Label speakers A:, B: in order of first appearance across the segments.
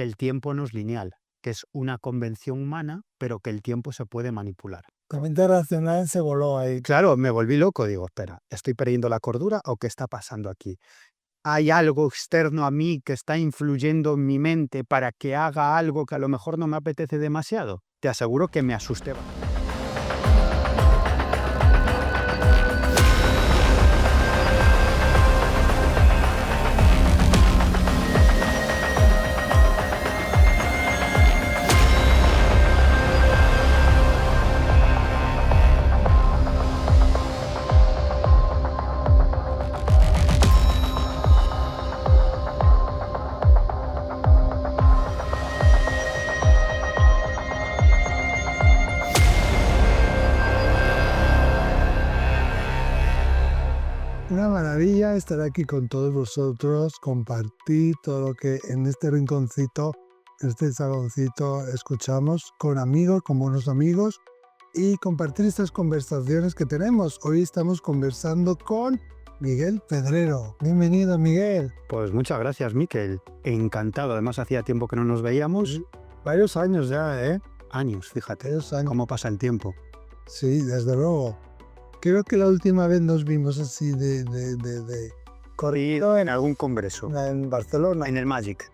A: que el tiempo no es lineal, que es una convención humana, pero que el tiempo se puede manipular.
B: Tu mente racional se voló ahí.
A: Claro, me volví loco, digo, espera, ¿estoy perdiendo la cordura o qué está pasando aquí? ¿Hay algo externo a mí que está influyendo en mi mente para que haga algo que a lo mejor no me apetece demasiado? Te aseguro que me asusté.
B: Una maravilla estar aquí con todos vosotros, compartir todo lo que en este rinconcito, en este saloncito escuchamos con amigos, con buenos amigos y compartir estas conversaciones que tenemos. Hoy estamos conversando con Miguel Pedrero. Bienvenido, Miguel.
A: Pues muchas gracias, Miquel. Encantado. Además, hacía tiempo que no nos veíamos.
B: Varios años ya, ¿eh?
A: Años, fíjate.
B: Varios años.
A: Cómo pasa el tiempo.
B: Sí, desde luego. Creo que la última vez nos vimos así
A: Corrido en algún congreso.
B: en Barcelona.
A: En el Magic.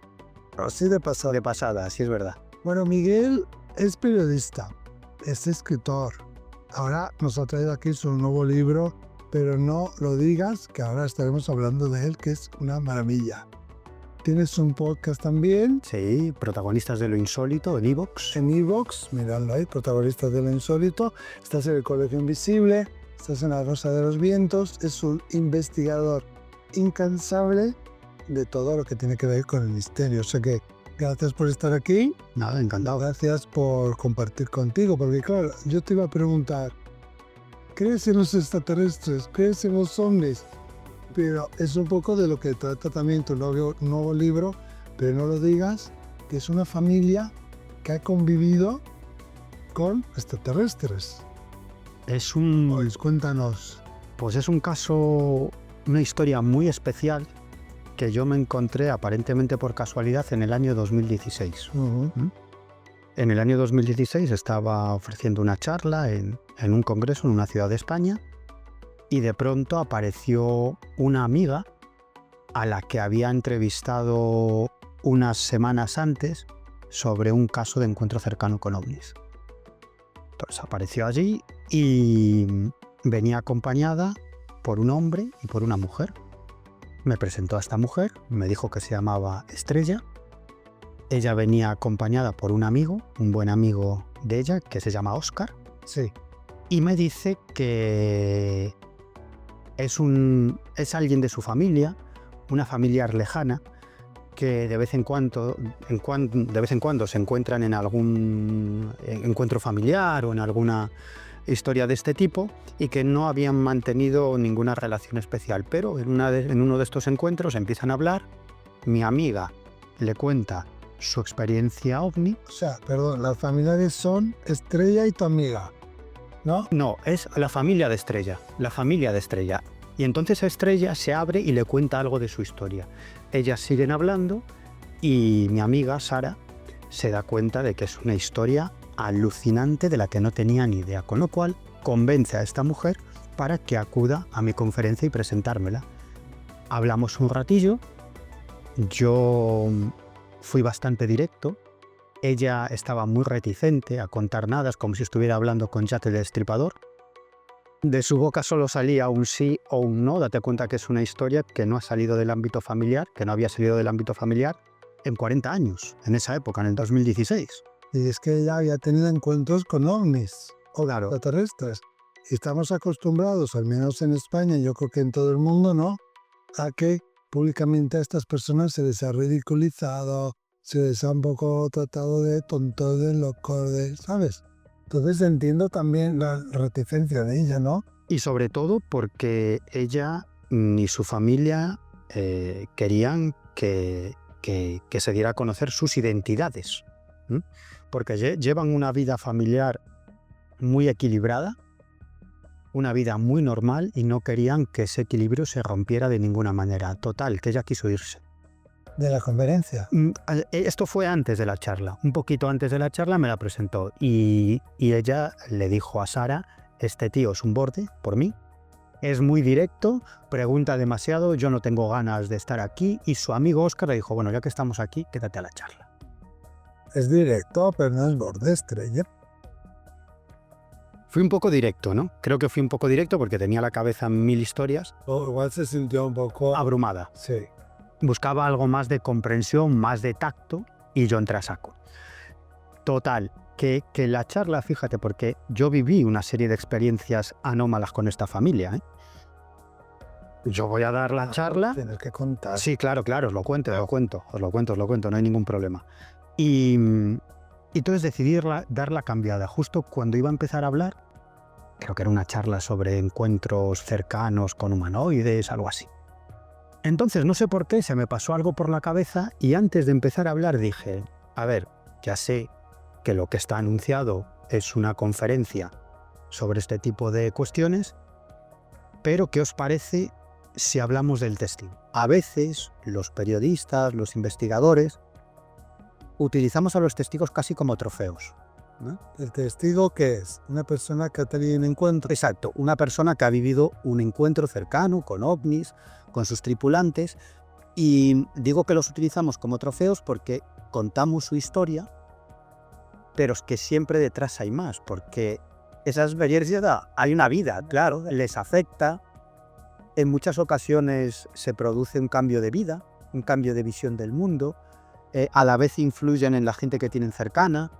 B: Así de pasada.
A: De pasada, sí es verdad.
B: Bueno, Miguel es periodista, es escritor. Ahora nos ha traído aquí su nuevo libro, pero no lo digas, que ahora estaremos hablando de él, que es una maravilla. Tienes un podcast también.
A: Sí, protagonistas de lo insólito en iVoox.
B: En iVoox, miradlo ahí, protagonistas de lo insólito. Estás en el Colegio Invisible, estás en La Rosa de los Vientos. Es un investigador incansable de todo lo que tiene que ver con el misterio. O sea que gracias por estar aquí.
A: Nada, encantado.
B: Gracias por compartir contigo, porque claro, yo te iba a preguntar, ¿crees en los extraterrestres? ¿Crees en los zombies? Pero es un poco de lo que trata también tu nuevo libro, pero no lo digas, que es una familia que ha convivido con extraterrestres. Pues cuéntanos.
A: Pues es un caso, una historia muy especial que yo me encontré aparentemente por casualidad en el año 2016. En el año 2016 estaba ofreciendo una charla en un congreso en una ciudad de España y de pronto apareció una amiga a la que había entrevistado unas semanas antes sobre un caso de encuentro cercano con ovnis. Entonces apareció allí y venía acompañada por un hombre y por una mujer. Me presentó a esta mujer, me dijo que se llamaba Estrella. Ella venía acompañada por un amigo, un buen amigo de ella, que se llama Óscar.
B: Sí.
A: Y me dice que es alguien de su familia, una familiar lejana, que de vez en cuando se encuentran en algún encuentro familiar o en alguna historia de este tipo y que no habían mantenido ninguna relación especial, pero en uno de estos encuentros empiezan a hablar, mi amiga le cuenta su experiencia ovni.
B: O sea, perdón, las familiares son Estrella y tu amiga, ¿no?
A: No, es la familia de Estrella, Y entonces Estrella se abre y le cuenta algo de su historia. Ellas siguen hablando y mi amiga Sara se da cuenta de que es una historia alucinante de la que no tenía ni idea, con lo cual convence a esta mujer para que acuda a mi conferencia y presentármela. Hablamos un ratillo, yo fui bastante directo, ella estaba muy reticente a contar nada, es como si estuviera hablando con Jack el Destripador. De su boca solo salía un sí o un no. Date cuenta que es una historia que no ha salido del ámbito familiar, que no había salido del ámbito familiar en 40 años, en esa época, en el 2016.
B: Y es que ella había tenido encuentros con ovnis o extraterrestres. Y estamos acostumbrados, al menos en España, yo creo que en todo el mundo, ¿no?, a que públicamente a estas personas se les ha ridiculizado, se les ha un poco tratado de tontos, de locos, ¿sabes? Entonces entiendo también la reticencia de ella, ¿no?
A: Y sobre todo porque ella ni su familia querían que se diera a conocer sus identidades. Porque llevan una vida familiar muy equilibrada, una vida muy normal y no querían que ese equilibrio se rompiera de ninguna manera. Total, que ella quiso irse.
B: de la conferencia.
A: Esto fue antes de la charla, un poquito antes de la charla me la presentó y ella le dijo a Sara, este tío es un borde por mí, es muy directo, pregunta demasiado, yo no tengo ganas de estar aquí, y su amigo Óscar le dijo, bueno, ya que estamos aquí, quédate a la charla.
B: Es directo, pero no es borde, Estrella.
A: Fui un poco directo, ¿no? Creo que fui un poco directo porque tenía la cabeza en 1000 historias.
B: O igual se sintió un poco
A: abrumada.
B: Sí.
A: Buscaba algo más de comprensión, más de tacto, y yo entré a saco. Total, que la charla, fíjate, porque yo viví una serie de experiencias anómalas con esta familia, ¿eh? Yo voy a dar la charla.
B: Tienes que contar.
A: Sí, claro, os lo cuento, no hay ningún problema. Y entonces decidí dar la cambiada. Justo cuando iba a empezar a hablar, creo que era una charla sobre encuentros cercanos con humanoides, algo así. Entonces, no sé por qué, se me pasó algo por la cabeza y antes de empezar a hablar dije, a ver, ya sé que lo que está anunciado es una conferencia sobre este tipo de cuestiones, pero ¿qué os parece si hablamos del testigo? A veces los periodistas, los investigadores, utilizamos a los testigos casi como trofeos, ¿no?
B: ¿El testigo qué es? ¿Una persona que ha tenido un encuentro?
A: Exacto, una persona que ha vivido un encuentro cercano con ovnis, con sus tripulantes, y digo que los utilizamos como trofeos porque contamos su historia, pero es que siempre detrás hay más, porque esa experiencia hay una vida, claro, les afecta. En muchas ocasiones se produce un cambio de vida, un cambio de visión del mundo, a la vez influyen en la gente que tienen cercana,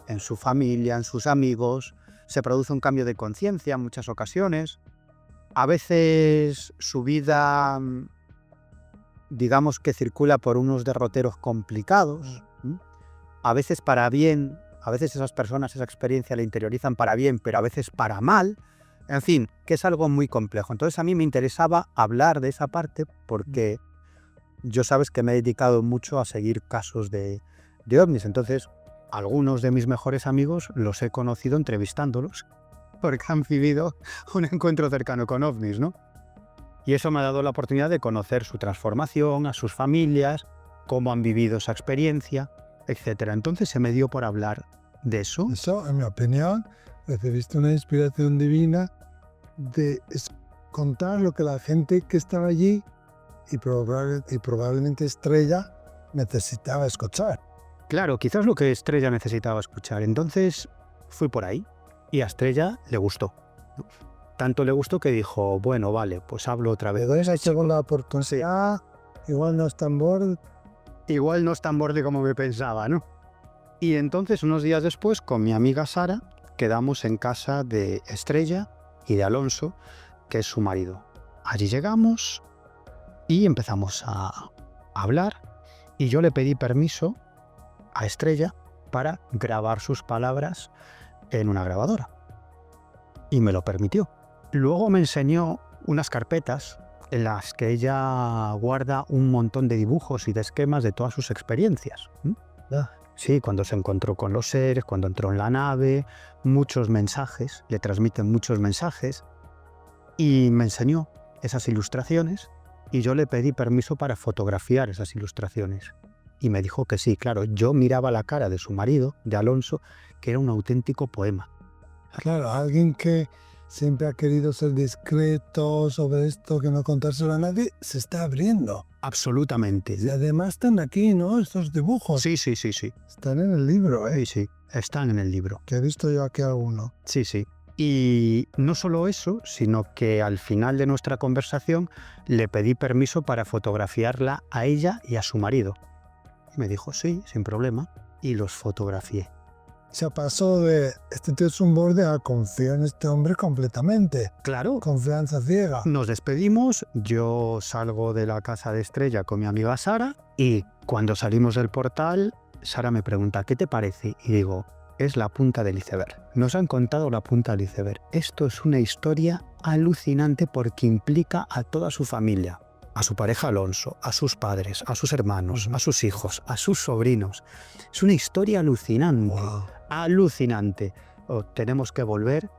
A: en su familia, en sus amigos, se produce un cambio de conciencia en muchas ocasiones. A veces su vida, digamos que circula por unos derroteros complicados, a veces para bien, a veces esas personas esa experiencia la interiorizan para bien, pero a veces para mal. En fin, que es algo muy complejo. Entonces a mí me interesaba hablar de esa parte porque yo sabes que me he dedicado mucho a seguir casos de ovnis. Entonces algunos de mis mejores amigos los he conocido entrevistándolos porque han vivido un encuentro cercano con ovnis, ¿no? Y eso me ha dado la oportunidad de conocer su transformación, a sus familias, cómo han vivido esa experiencia, etc. Entonces se me dio por hablar de eso.
B: Eso, en mi opinión, recibiste una inspiración divina de contar lo que la gente que estaba allí y probablemente Estrella necesitaba escuchar.
A: Claro, quizás lo que Estrella necesitaba escuchar. Entonces fui por ahí y a Estrella le gustó. Tanto le gustó que dijo, bueno, vale, pues hablo otra vez.
B: Entonces hay segunda oportunidad, igual no es tan borde.
A: Igual no es tan borde como me pensaba, ¿no? Y entonces unos días después con mi amiga Sara quedamos en casa de Estrella y de Alonso, que es su marido. Allí llegamos y empezamos a hablar y yo le pedí permiso a Estrella para grabar sus palabras en una grabadora y me lo permitió. Luego me enseñó unas carpetas en las que ella guarda un montón de dibujos y de esquemas de todas sus experiencias. Sí, cuando se encontró con los seres, cuando entró en la nave, muchos mensajes, le transmiten muchos mensajes, y me enseñó esas ilustraciones y yo le pedí permiso para fotografiar esas ilustraciones. Y me dijo que sí, claro, yo miraba la cara de su marido, de Alonso, que era un auténtico poema.
B: Claro, alguien que siempre ha querido ser discreto sobre esto, que no contárselo a nadie, se está abriendo.
A: Absolutamente.
B: Y además están aquí, ¿no? Estos dibujos.
A: Sí.
B: Están en el libro, ¿eh?
A: Sí, están en el libro.
B: Que he visto yo aquí alguno.
A: Sí. Y no solo eso, sino que al final de nuestra conversación le pedí permiso para fotografiarla a ella y a su marido. Me dijo sí, sin problema, y los fotografié.
B: Se pasó de este tío es un borde a confiar en este hombre completamente.
A: Claro.
B: Confianza ciega.
A: Nos despedimos, yo salgo de la casa de Estrella con mi amiga Sara y cuando salimos del portal, Sara me pregunta, ¿qué te parece? Y digo, es la punta del iceberg. Nos han contado la punta del iceberg. Esto es una historia alucinante porque implica a toda su familia. A su pareja Alonso, a sus padres, a sus hermanos, a sus hijos, a sus sobrinos. Es una historia alucinante.
B: Wow.
A: Alucinante. Tenemos que volver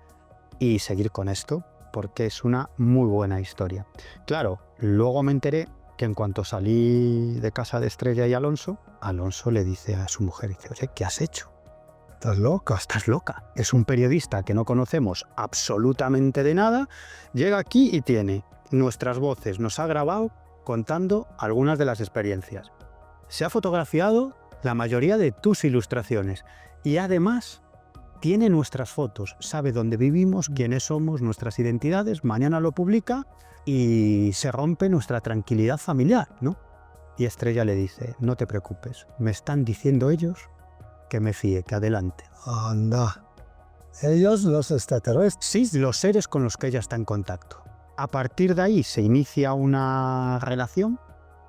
A: y seguir con esto porque es una muy buena historia. Claro, luego me enteré que en cuanto salí de casa de Estrella y Alonso, Alonso le dice a su mujer, dice, oye, ¿qué has hecho?
B: ¿Estás loca?
A: Estás loca. Es un periodista que no conocemos absolutamente de nada, llega aquí y tiene nuestras voces, nos ha grabado contando algunas de las experiencias. Se ha fotografiado la mayoría de tus ilustraciones y además tiene nuestras fotos, sabe dónde vivimos, quiénes somos, nuestras identidades, mañana lo publica y se rompe nuestra tranquilidad familiar, ¿no? Y Estrella le dice, no te preocupes, me están diciendo ellos que me fíe, que adelante.
B: Anda. Ellos, los extraterrestres.
A: Sí, los seres con los que ella está en contacto. A partir de ahí se inicia una relación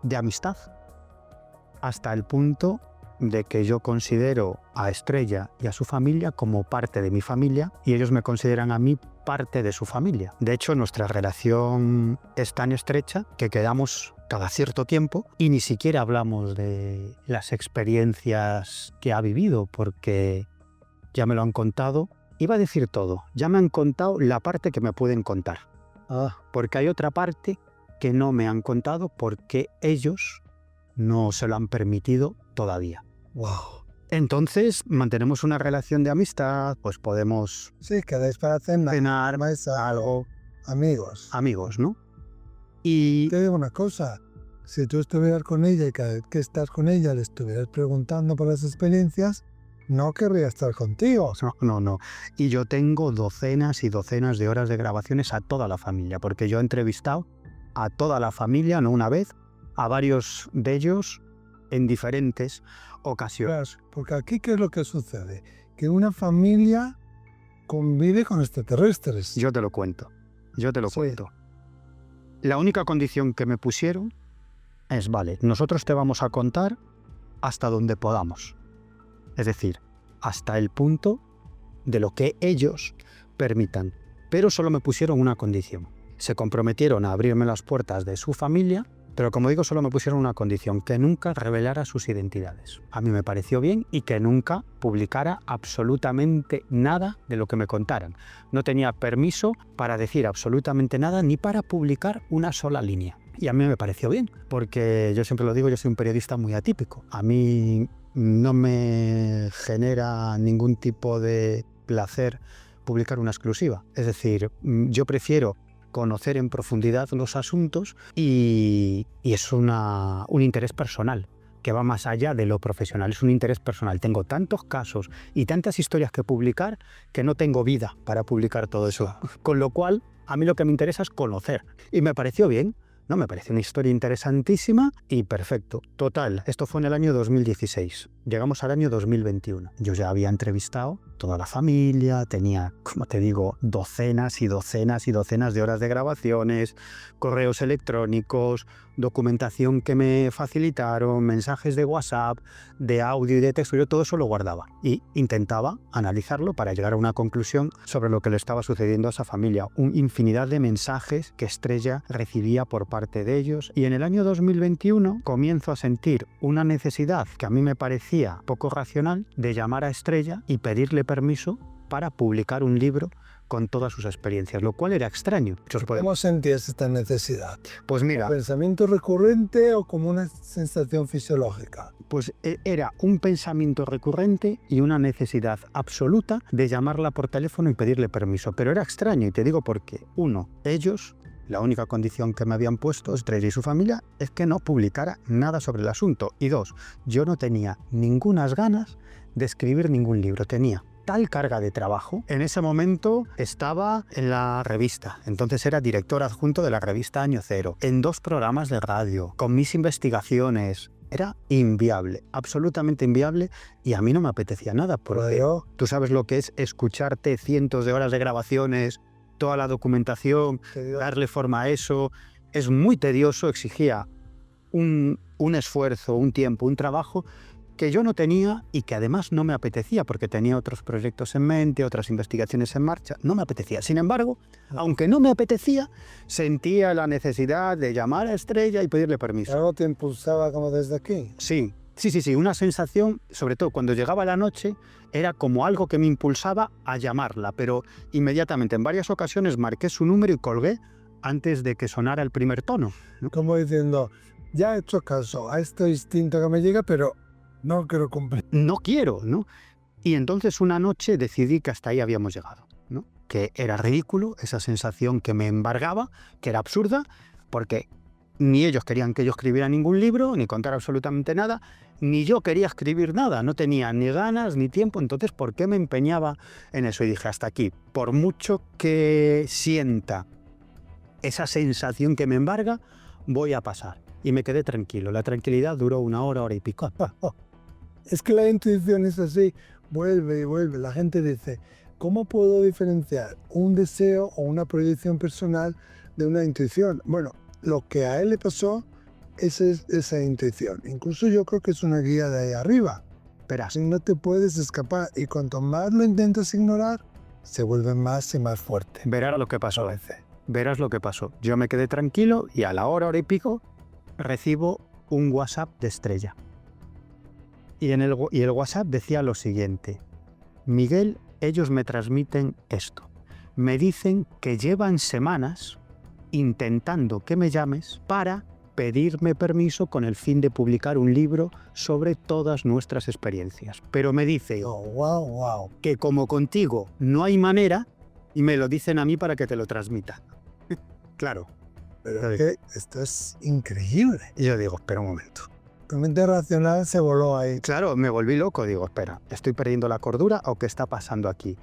A: de amistad hasta el punto de que yo considero a Estrella y a su familia como parte de mi familia y ellos me consideran a mí parte de su familia. De hecho, nuestra relación es tan estrecha que quedamos cada cierto tiempo y ni siquiera hablamos de las experiencias que ha vivido porque ya me lo han contado. Iba a decir todo, ya me han contado la parte que me pueden contar. Porque hay otra parte que no me han contado porque ellos no se lo han permitido todavía.
B: Wow.
A: Entonces mantenemos una relación de amistad, pues podemos
B: Sí, quedáis para cenar,
A: algo.
B: Amigos,
A: ¿no? Y
B: te digo una cosa, si tú estuvieras con ella y cada vez que estás con ella le estuvieras preguntando por las experiencias, no querría estar contigo.
A: no. Y yo tengo docenas y docenas de horas de grabaciones a toda la familia, porque yo he entrevistado a toda la familia, no una vez, a varios de ellos en diferentes ocasiones.
B: Claro, porque aquí, ¿qué es lo que sucede? Que una familia convive con extraterrestres.
A: Yo te lo cuento.
B: Sí.
A: cuento. La única condición que me pusieron es, vale, nosotros te vamos a contar hasta donde podamos. Es decir, hasta el punto de lo que ellos permitan. Pero solo me pusieron una condición. Se comprometieron a abrirme las puertas de su familia, pero como digo, solo me pusieron una condición, que nunca revelara sus identidades. A mí me pareció bien y que nunca publicara absolutamente nada de lo que me contaran. No tenía permiso para decir absolutamente nada ni para publicar una sola línea. Y a mí me pareció bien, porque yo siempre lo digo, yo soy un periodista muy atípico. A mí no me genera ningún tipo de placer publicar una exclusiva. Es decir, yo prefiero conocer en profundidad los asuntos y es un interés personal que va más allá de lo profesional, es un interés personal. Tengo tantos casos y tantas historias que publicar que no tengo vida para publicar todo eso. Con lo cual, a mí lo que me interesa es conocer. Y me pareció bien, ¿no? Me pareció una historia interesantísima y perfecto. Total, esto fue en el año 2016. Llegamos al año 2021. Yo ya había entrevistado toda la familia, tenía, como te digo, docenas y docenas y docenas de horas de grabaciones, correos electrónicos, documentación que me facilitaron, mensajes de WhatsApp, de audio y de texto. Yo todo eso lo guardaba y intentaba analizarlo para llegar a una conclusión sobre lo que le estaba sucediendo a esa familia. Una infinidad de mensajes que Estrella recibía por parte de ellos. Y en el año 2021 comienzo a sentir una necesidad que a mí me parecía poco racional de llamar a Estrella y pedirle permiso para publicar un libro con todas sus experiencias, lo cual era extraño.
B: ¿Cómo sentías esta necesidad?
A: Pues mira,
B: ¿Un pensamiento recurrente o como una sensación fisiológica?
A: Pues era un pensamiento recurrente y una necesidad absoluta de llamarla por teléfono y pedirle permiso. Pero era extraño y te digo por qué. Uno, ellos, la única condición que me habían puesto, Estrella y su familia, es que no publicara nada sobre el asunto. Y dos, yo no tenía ningunas ganas de escribir ningún libro. Tenía tal carga de trabajo. En ese momento estaba en la revista, entonces era director adjunto de la revista Año Cero, en 2 programas de radio, con mis investigaciones. Era inviable, absolutamente inviable, y a mí no me apetecía nada, porque tú sabes lo que es escucharte cientos de horas de grabaciones, toda la documentación, darle forma a eso. Es muy tedioso, exigía un esfuerzo, un tiempo, un trabajo que yo no tenía y que además no me apetecía porque tenía otros proyectos en mente, otras investigaciones en marcha, no me apetecía. Sin embargo, aunque no me apetecía, sentía la necesidad de llamar a Estrella y pedirle permiso.
B: ¿Algo te impulsaba como desde aquí?
A: Sí, una sensación, sobre todo cuando llegaba la noche, era como algo que me impulsaba a llamarla, pero inmediatamente en varias ocasiones marqué su número y colgué antes de que sonara el primer tono, ¿no?
B: Como diciendo, ya he hecho caso a este instinto que me llega, pero no quiero cumplir.
A: No quiero, ¿no? Y entonces una noche decidí que hasta ahí habíamos llegado, ¿no? Que era ridículo, esa sensación que me embargaba, que era absurda, porque ni ellos querían que yo escribiera ningún libro, ni contar absolutamente nada, ni yo quería escribir nada, no tenía ni ganas ni tiempo, entonces ¿por qué me empeñaba en eso? Y dije, hasta aquí, por mucho que sienta esa sensación que me embarga, voy a pasar. Y me quedé tranquilo, la tranquilidad duró 1 hora, hora y pico.
B: Es que la intuición es así, vuelve y vuelve. La gente dice, ¿cómo puedo diferenciar un deseo o una proyección personal de una intuición? Bueno, lo que a él le pasó es esa intuición. Incluso yo creo que es una guía de ahí arriba.
A: Pero
B: No te puedes escapar y cuanto más lo intentas ignorar, se vuelve más y más fuerte.
A: verás lo que pasó. Verás lo que pasó. Yo me quedé tranquilo y a la hora, hora y pico, recibo un WhatsApp de Estrella. Y el WhatsApp decía lo siguiente: Miguel, ellos me transmiten esto. Me dicen que llevan semanas intentando que me llames para pedirme permiso con el fin de publicar un libro sobre todas nuestras experiencias. Pero me dice
B: Wow.
A: que como contigo no hay manera, y me lo dicen a mí para que te lo transmita. Claro.
B: Pero es que esto es increíble.
A: Y yo digo, espera un momento.
B: Tu mente racional se voló ahí.
A: Claro, me volví loco. Digo, espera, ¿estoy perdiendo la cordura o qué está pasando aquí?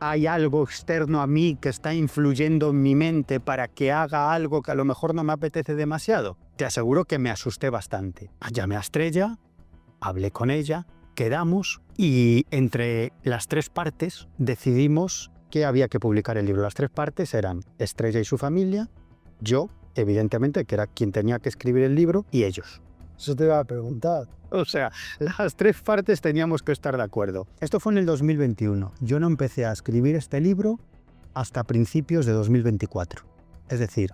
A: ¿Hay algo externo a mí que está influyendo en mi mente para que haga algo que a lo mejor no me apetece demasiado? Te aseguro que me asusté bastante. Llamé a Estrella, hablé con ella, quedamos y entre las 3 partes decidimos que había que publicar el libro. Las 3 partes eran Estrella y su familia, yo, evidentemente, que era quien tenía que escribir el libro, y ellos.
B: Eso te iba a preguntar.
A: O sea, las 3 partes teníamos que estar de acuerdo. Esto fue en el 2021. Yo no empecé a escribir este libro hasta principios de 2024. Es decir,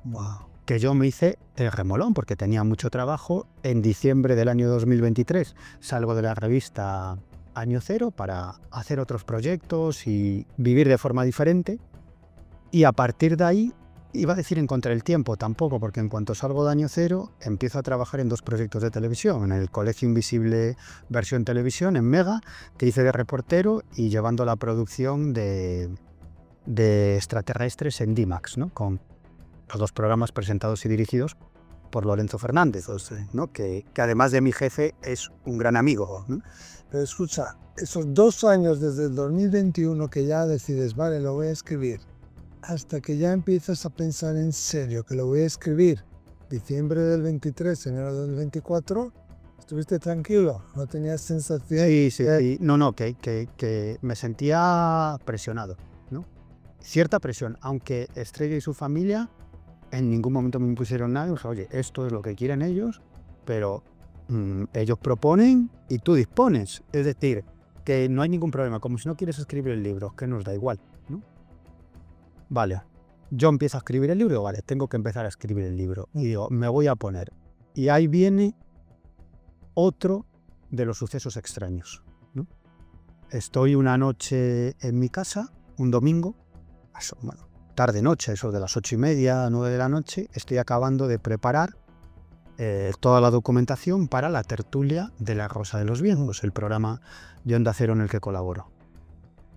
A: que yo me hice el remolón porque tenía mucho trabajo. En diciembre del año 2023 salgo de la revista Año Cero para hacer otros proyectos y vivir de forma diferente. Y a partir de ahí, iba a decir encontré el tiempo, tampoco, porque en cuanto salgo de Año Cero, empiezo a trabajar en 2 proyectos de televisión, en el Colegio Invisible versión televisión, en Mega, que hice de reportero y llevando la producción de extraterrestres en D-Max, ¿no? Con los 2 programas presentados y dirigidos por Lorenzo Fernández, ¿no? Que además de mi jefe es un gran amigo, ¿no?
B: Pero escucha, esos 2 años desde el 2021 que ya decides, vale, lo voy a escribir, hasta que ya empiezas a pensar en serio que lo voy a escribir, diciembre del 23, enero del 24, ¿estuviste tranquilo? ¿No tenías sensación?
A: Sí. No, que me sentía presionado, ¿no? Cierta presión, aunque Estrella y su familia en ningún momento me impusieron nada. O sea, oye, esto es lo que quieren ellos, pero ellos proponen y tú dispones. Es decir, que no hay ningún problema, como si no quieres escribir el libro, que nos da igual, ¿no? Vale, yo empiezo a escribir el libro, vale, tengo que empezar a escribir el libro. Y digo, me voy a poner. Y ahí viene otro de los sucesos extraños, ¿no? Estoy una noche en mi casa, un domingo, tarde-noche, eso de las 8:30, 9 de la noche, estoy acabando de preparar toda la documentación para la tertulia de La Rosa de los Vientos, el programa de Onda Cero en el que colaboro.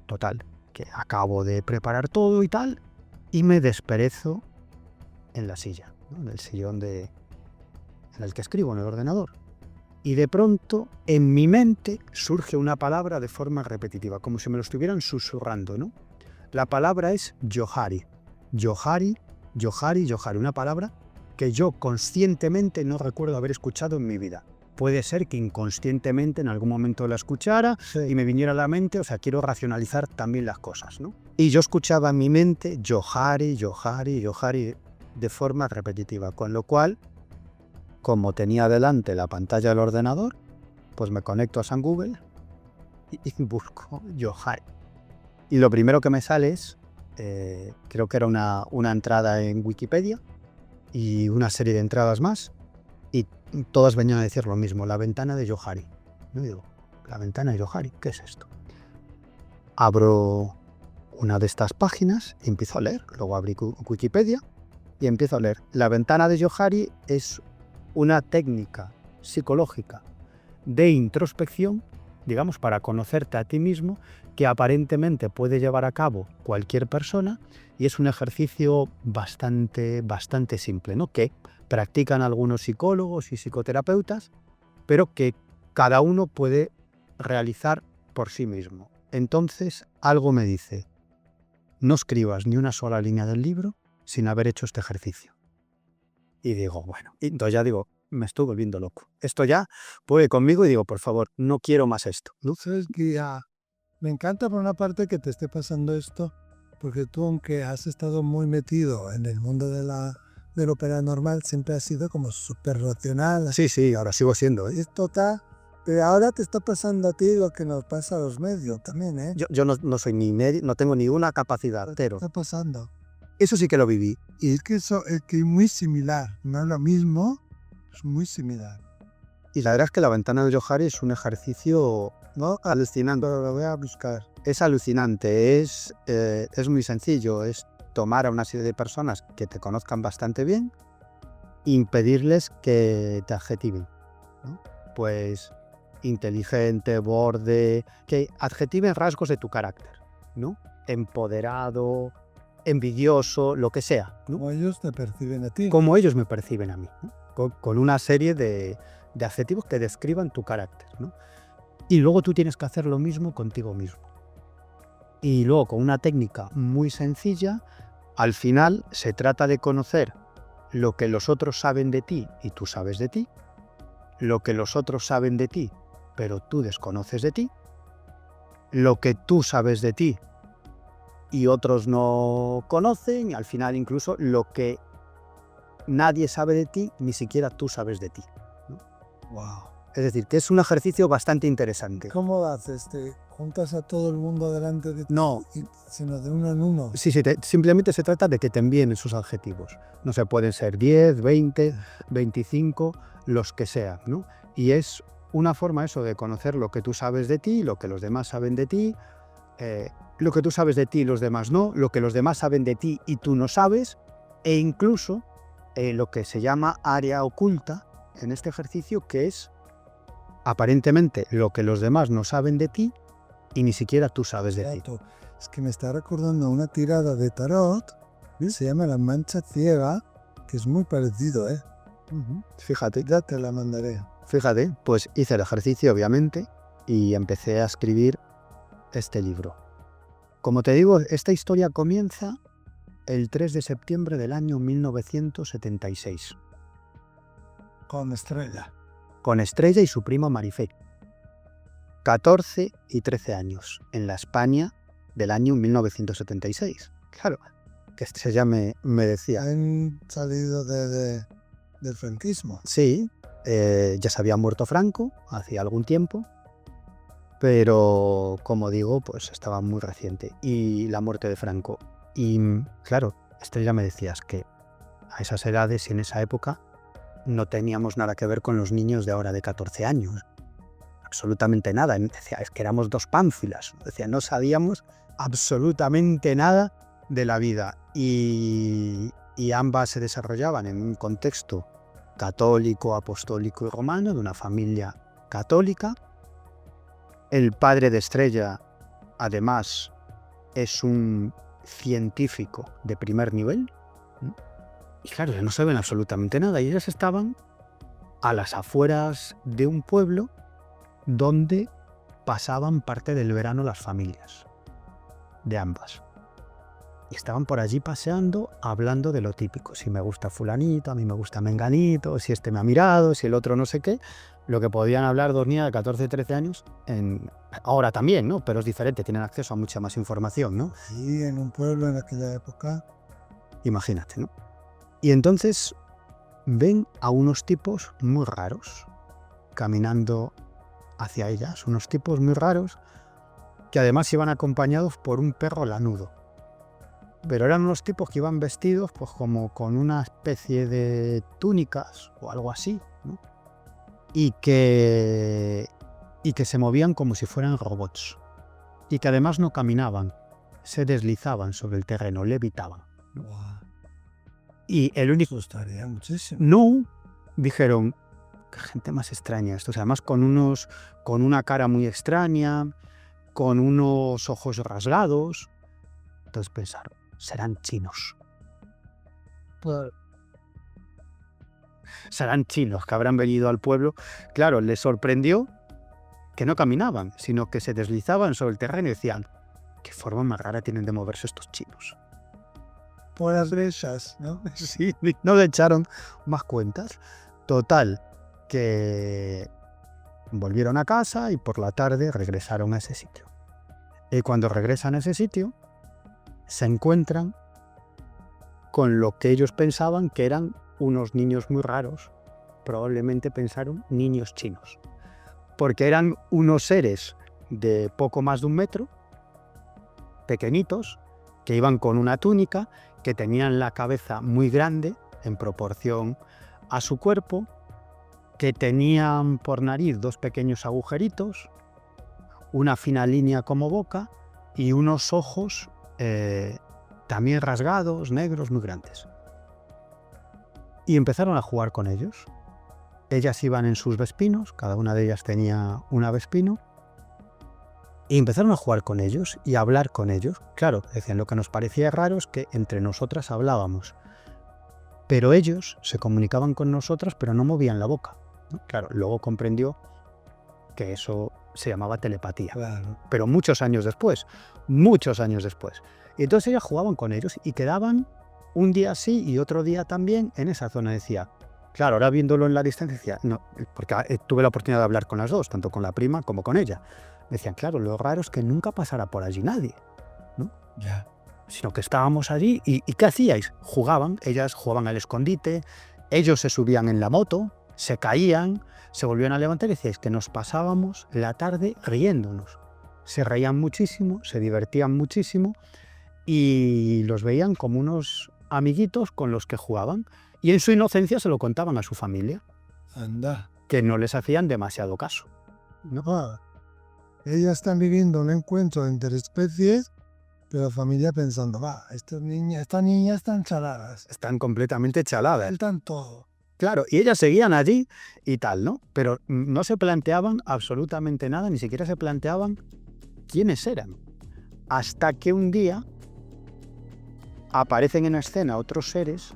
A: Total, que acabo de preparar todo y tal, y me desperezo en la silla, ¿no? En el sillón en el que escribo, en el ordenador. Y de pronto, en mi mente, surge una palabra de forma repetitiva, como si me lo estuvieran susurrando, ¿no? La palabra es Johari. Johari, una palabra que yo conscientemente no recuerdo haber escuchado en mi vida. Puede ser que inconscientemente en algún momento la escuchara y me viniera a la mente, o sea, quiero racionalizar también las cosas, ¿no? Y yo escuchaba en mi mente Johari de forma repetitiva, con lo cual, como tenía delante la pantalla del ordenador, pues me conecto a San Google y busco Johari. Y lo primero que me sale es, creo que era una entrada en Wikipedia y una serie de entradas más, y todas venían a decir lo mismo, la ventana de Johari. Yo digo, la ventana de Johari, ¿qué es esto? Abro una de estas páginas y empiezo a leer, luego abrí Wikipedia y empiezo a leer. La ventana de Johari es una técnica psicológica de introspección, digamos, para conocerte a ti mismo, que aparentemente puede llevar a cabo cualquier persona, y es un ejercicio bastante simple, ¿no? Que practican algunos psicólogos y psicoterapeutas, pero que cada uno puede realizar por sí mismo. Entonces, algo me dice, no escribas ni una sola línea del libro sin haber hecho este ejercicio. Y digo, bueno, y entonces ya digo, me estoy volviendo loco. Esto ya puede conmigo y digo, por favor, no quiero más esto, ¿no?
B: Sabes que me encanta por una parte que te esté pasando esto, porque tú, aunque has estado muy metido en el mundo de lo paranormal, siempre has sido como súper racional.
A: Sí, ahora sigo siendo, ¿eh?
B: Es total. Pero ahora te está pasando a ti lo que nos pasa a los medios también, ¿eh?
A: Yo no soy ni medio, no tengo ni una capacidad,
B: ¿Qué
A: pero
B: está pasando?
A: eso sí que lo viví.
B: Y es que eso es que es muy similar, no es lo mismo, es muy similar.
A: Y la verdad es que la ventana de Johari es un ejercicio, ¿no?, alucinante.
B: Pero lo voy a buscar.
A: Es alucinante, es muy sencillo, es tomar a una serie de personas que te conozcan bastante bien e impedirles que te adjetiven, ¿no? Pues inteligente, borde, que adjetiven rasgos de tu carácter, ¿no? Empoderado, envidioso, lo que sea, ¿no?
B: Como ellos te perciben a ti.
A: Como ellos me perciben a mí, ¿no? Con una serie de adjetivos que describan tu carácter, ¿no? Y luego tú tienes que hacer lo mismo contigo mismo. Y luego, con una técnica muy sencilla, al final se trata de conocer lo que los otros saben de ti y tú sabes de ti, lo que los otros saben de ti pero tú desconoces de ti, lo que tú sabes de ti y otros no conocen, y al final incluso lo que nadie sabe de ti, ni siquiera tú sabes de ti, ¿no?
B: Wow.
A: Es decir, que es un ejercicio bastante interesante.
B: ¿Cómo lo haces? ¿Te juntas a todo el mundo delante de ti?
A: No.
B: Sino de uno en uno.
A: Sí, simplemente se trata de que te envíen esos adjetivos. No se pueden ser 10, 20, 25, los que sean, ¿no? Y es una forma eso de conocer lo que tú sabes de ti, lo que los demás saben de ti, lo que tú sabes de ti y los demás no, lo que los demás saben de ti y tú no sabes, e incluso lo que se llama área oculta en este ejercicio, que es aparentemente lo que los demás no saben de ti y ni siquiera tú sabes de ti.
B: Es que me está recordando una tirada de tarot, se llama La Mancha Ciega, que es muy parecido, ¿eh?
A: Fíjate.
B: Ya te la mandaré.
A: Fíjate, pues hice el ejercicio, obviamente, y empecé a escribir este libro. Como te digo, esta historia comienza el 3 de septiembre del año 1976.
B: Con Estrella.
A: Con Estrella y su prima Marifé. 14 y 13 años, en la España del año 1976. Claro, que Estrella me decía.
B: Han salido del franquismo.
A: Sí, ya se había muerto Franco hacía algún tiempo, pero como digo, pues estaba muy reciente. Y la muerte de Franco. Y claro, Estrella me decías que a esas edades y en esa época no teníamos nada que ver con los niños de ahora de 14 años. Absolutamente nada. Decía, es que éramos dos pánfilas. Decía, no sabíamos absolutamente nada de la vida. Y ambas se desarrollaban en un contexto católico, apostólico y romano, de una familia católica. El padre de Estrella, además, es un científico de primer nivel. Y claro, no saben absolutamente nada. Y ellas estaban a las afueras de un pueblo donde pasaban parte del verano las familias de ambas. Y estaban por allí paseando, hablando de lo típico. Si me gusta fulanito, a mí me gusta menganito, si este me ha mirado, si el otro no sé qué. Lo que podían hablar dos niñas de 14, 13 años, ahora también, ¿no? Pero es diferente, tienen acceso a mucha más información, ¿no?
B: Sí, en un pueblo en aquella época.
A: Imagínate, ¿no? Y entonces ven a unos tipos muy raros caminando hacia ellas, unos tipos muy raros que además iban acompañados por un perro lanudo. Pero eran unos tipos que iban vestidos pues como con una especie de túnicas o algo así, ¿no? Y que se movían como si fueran robots. Y que además no caminaban, se deslizaban sobre el terreno, levitaban.
B: Wow.
A: Y el único...
B: Gustaría muchísimo.
A: dijeron, qué gente más extraña esto. O sea, además con una cara muy extraña, con unos ojos rasgados. Entonces pensaron, serán chinos.
B: Claro.
A: Serán chinos que habrán venido al pueblo. Claro, les sorprendió que no caminaban, sino que se deslizaban sobre el terreno y decían, qué forma más rara tienen de moverse estos chinos.
B: Por las brechas, ¿no?
A: Sí, no le echaron más cuentas. Total, que volvieron a casa y por la tarde regresaron a ese sitio. Y cuando regresan a ese sitio, se encuentran con lo que ellos pensaban que eran unos niños muy raros. Probablemente pensaron niños chinos. Porque eran unos seres de poco más de 1 metro, pequeñitos, que iban con una túnica, que tenían la cabeza muy grande en proporción a su cuerpo, que tenían por nariz 2 pequeños agujeritos, una fina línea como boca y unos ojos también rasgados, negros, muy grandes. Y empezaron a jugar con ellos. Ellas iban en sus vespinos, cada una de ellas tenía una vespino, y empezaron a jugar con ellos y a hablar con ellos. Claro, decían, lo que nos parecía raro es que entre nosotras hablábamos, pero ellos se comunicaban con nosotras, pero no movían la boca, ¿no? Claro, luego comprendió que eso se llamaba telepatía,
B: Claro.
A: pero muchos años después. Y entonces ellas jugaban con ellos y quedaban un día sí y otro día también en esa zona. Decía, claro, ahora viéndolo en la distancia, decía, no, porque tuve la oportunidad de hablar con las dos, tanto con la prima como con ella. Decían, claro, lo raro es que nunca pasara por allí nadie, ¿no?
B: Ya.
A: Sino que estábamos allí y ¿qué hacíais? Jugaban, ellas jugaban al escondite, ellos se subían en la moto, se caían, se volvían a levantar y decíais que nos pasábamos la tarde riéndonos. Se reían muchísimo, se divertían muchísimo y los veían como unos amiguitos con los que jugaban y en su inocencia se lo contaban a su familia,
B: Anda.
A: que no les hacían demasiado caso, ¿no?
B: Ah, ellas están viviendo un encuentro entre especies, pero la familia pensando, estas niñas están chaladas.
A: Están completamente chaladas.
B: Faltan todo.
A: Claro, y ellas seguían allí y tal, ¿no? Pero no se planteaban absolutamente nada, ni siquiera se planteaban quiénes eran. Hasta que un día aparecen en escena otros seres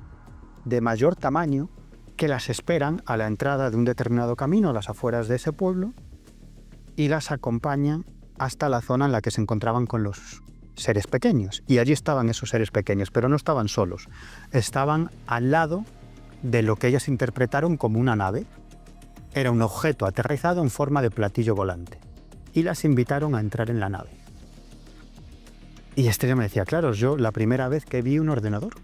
A: de mayor tamaño que las esperan a la entrada de un determinado camino, a las afueras de ese pueblo, y las acompañan hasta la zona en la que se encontraban con los seres pequeños. Y allí estaban esos seres pequeños, pero no estaban solos. Estaban al lado de lo que ellas interpretaron como una nave. Era un objeto aterrizado en forma de platillo volante. Y las invitaron a entrar en la nave. Y Estrella me decía, claro, yo la primera vez que vi un ordenador,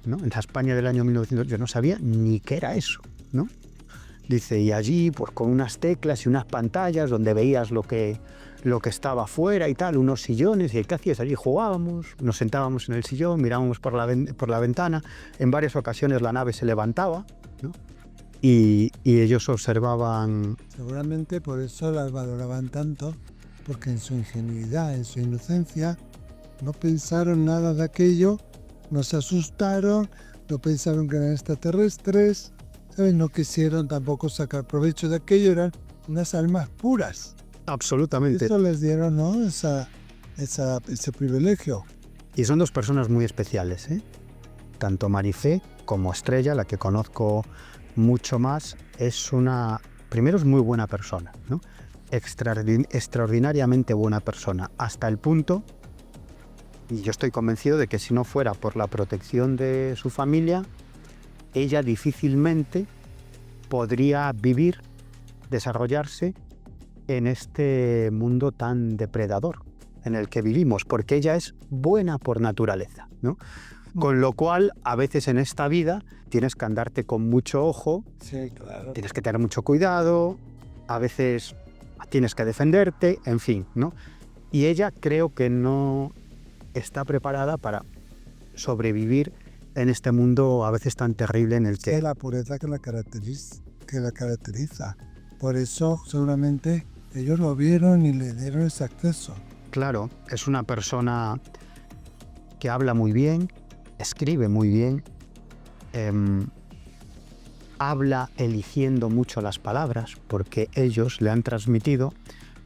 A: ¿no? En la España del año 1900, yo no sabía ni qué era eso, ¿no? Dice, y allí, pues con unas teclas y unas pantallas donde veías lo que estaba afuera y tal, unos sillones, y ¿qué hacías? Allí jugábamos, nos sentábamos en el sillón, mirábamos por la ventana, en varias ocasiones la nave se levantaba, ¿no? Y ellos observaban.
B: Seguramente por eso las valoraban tanto, porque en su ingenuidad, en su inocencia, no pensaron nada de aquello, no se asustaron, no pensaron que eran extraterrestres, ¿sabes? No quisieron tampoco sacar provecho de aquello, eran unas almas puras.
A: Absolutamente.
B: Eso les dieron, ¿no? Ese privilegio.
A: Y son 2 personas muy especiales, ¿eh? Tanto Marifé como Estrella, la que conozco mucho más, primero es muy buena persona, ¿no? Extraordinariamente buena persona, hasta el punto, y yo estoy convencido de que si no fuera por la protección de su familia, ella difícilmente podría vivir, desarrollarse en este mundo tan depredador en el que vivimos, porque ella es buena por naturaleza, ¿no? Con lo cual, a veces en esta vida tienes que andarte con mucho ojo,
B: Sí, claro.
A: tienes que tener mucho cuidado, a veces tienes que defenderte, en fin, ¿no? Y ella creo que no está preparada para sobrevivir en este mundo a veces tan terrible en el que...
B: Es la pureza que la caracteriza. Por eso, seguramente, ellos lo vieron y le dieron ese acceso.
A: Claro, es una persona que habla muy bien, escribe muy bien, habla eligiendo mucho las palabras, porque ellos le han transmitido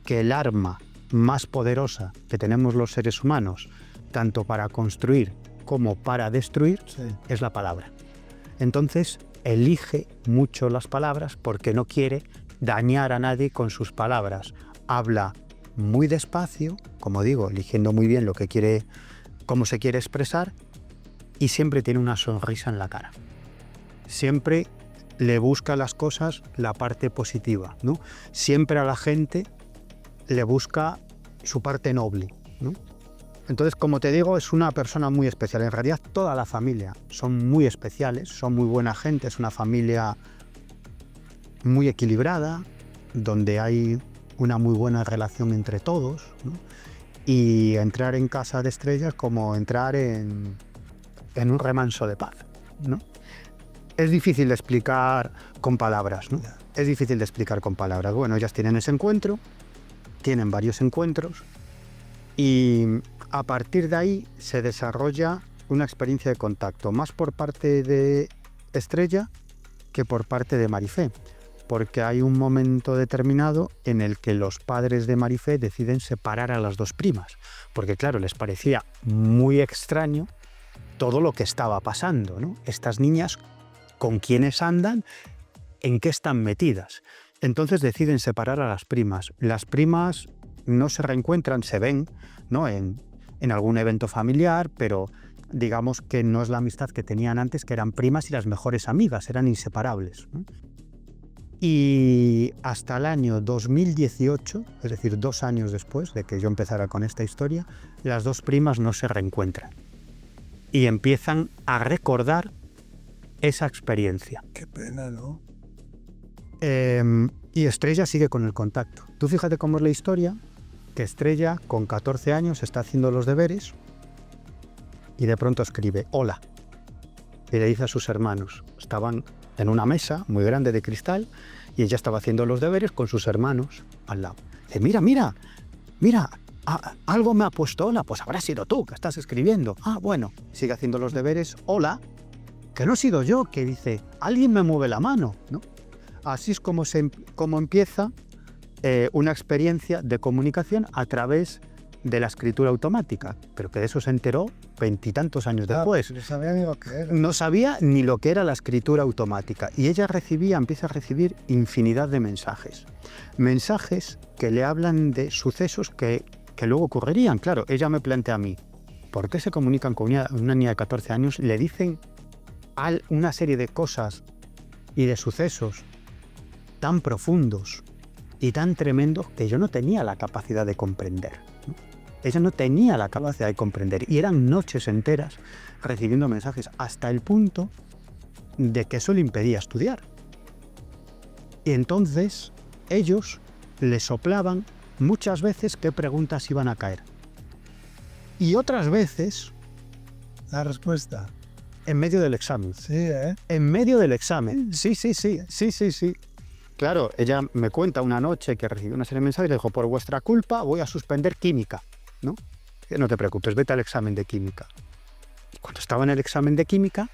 A: que el arma más poderosa que tenemos los seres humanos, tanto para construir como para destruir, es la palabra. Entonces, elige mucho las palabras porque no quiere dañar a nadie con sus palabras. Habla muy despacio, como digo, eligiendo muy bien lo que quiere, cómo se quiere expresar, y siempre tiene una sonrisa en la cara. Siempre le busca a las cosas la parte positiva, ¿no? Siempre a la gente le busca su parte noble, ¿no? Entonces, como te digo, es una persona muy especial. En realidad, toda la familia son muy especiales, son muy buena gente, es una familia muy equilibrada, donde hay una muy buena relación entre todos, ¿no? Y entrar en casa de Estrella es como entrar en un remanso de paz, ¿no? Es difícil de explicar con palabras, ¿no? Es difícil de explicar con palabras. Bueno, ellas tienen ese encuentro, tienen varios encuentros, y a partir de ahí se desarrolla una experiencia de contacto, más por parte de Estrella que por parte de Marifé, porque hay un momento determinado en el que los padres de Marifé deciden separar a las dos primas, porque claro, les parecía muy extraño todo lo que estaba pasando, ¿no? Estas niñas, ¿con quiénes andan? ¿En qué están metidas? Entonces deciden separar a las primas. Las primas no se reencuentran, se ven, ¿no?, en algún evento familiar, pero digamos que no es la amistad que tenían antes, que eran primas y las mejores amigas, eran inseparables, ¿no? Y hasta el año 2018, es decir, 2 años después de que yo empezara con esta historia, las dos primas no se reencuentran y empiezan a recordar esa experiencia.
B: Qué pena, ¿no?
A: Y Estrella sigue con el contacto. Tú fíjate cómo es la historia, que Estrella con 14 años está haciendo los deberes y de pronto escribe hola y le dice a sus hermanos. Estaban en una mesa muy grande de cristal y ella estaba haciendo los deberes con sus hermanos al lado. Dice, mira, algo me ha puesto hola, pues habrá sido tú que estás escribiendo. Ah, bueno, sigue haciendo los deberes, hola, que no he sido yo, que dice, alguien me mueve la mano, ¿no? Así es como empieza una experiencia de comunicación a través de la escritura automática, pero que de eso se enteró 20 y tantos años después.
B: No sabía ni lo que era.
A: No sabía ni lo que era la escritura automática. Y ella empieza a recibir infinidad de mensajes. Mensajes que le hablan de sucesos que luego ocurrirían. Claro, ella me plantea a mí, ¿por qué se comunican con una niña de 14 años? Le dicen una serie de cosas y de sucesos tan profundos y tan tremendos que yo no tenía la capacidad de comprender, ¿no? Ella no tenía la capacidad de comprender y eran noches enteras recibiendo mensajes hasta el punto de que eso le impedía estudiar. Y entonces ellos le soplaban muchas veces qué preguntas iban a caer. Y otras veces
B: La respuesta.
A: en medio del examen.
B: Sí, ¿eh?
A: En medio del examen. Sí. Claro, ella me cuenta una noche que recibió una serie de mensajes y le dijo, por vuestra culpa voy a suspender química, ¿no? No te preocupes, vete al examen de química. Y cuando estaba en el examen de química,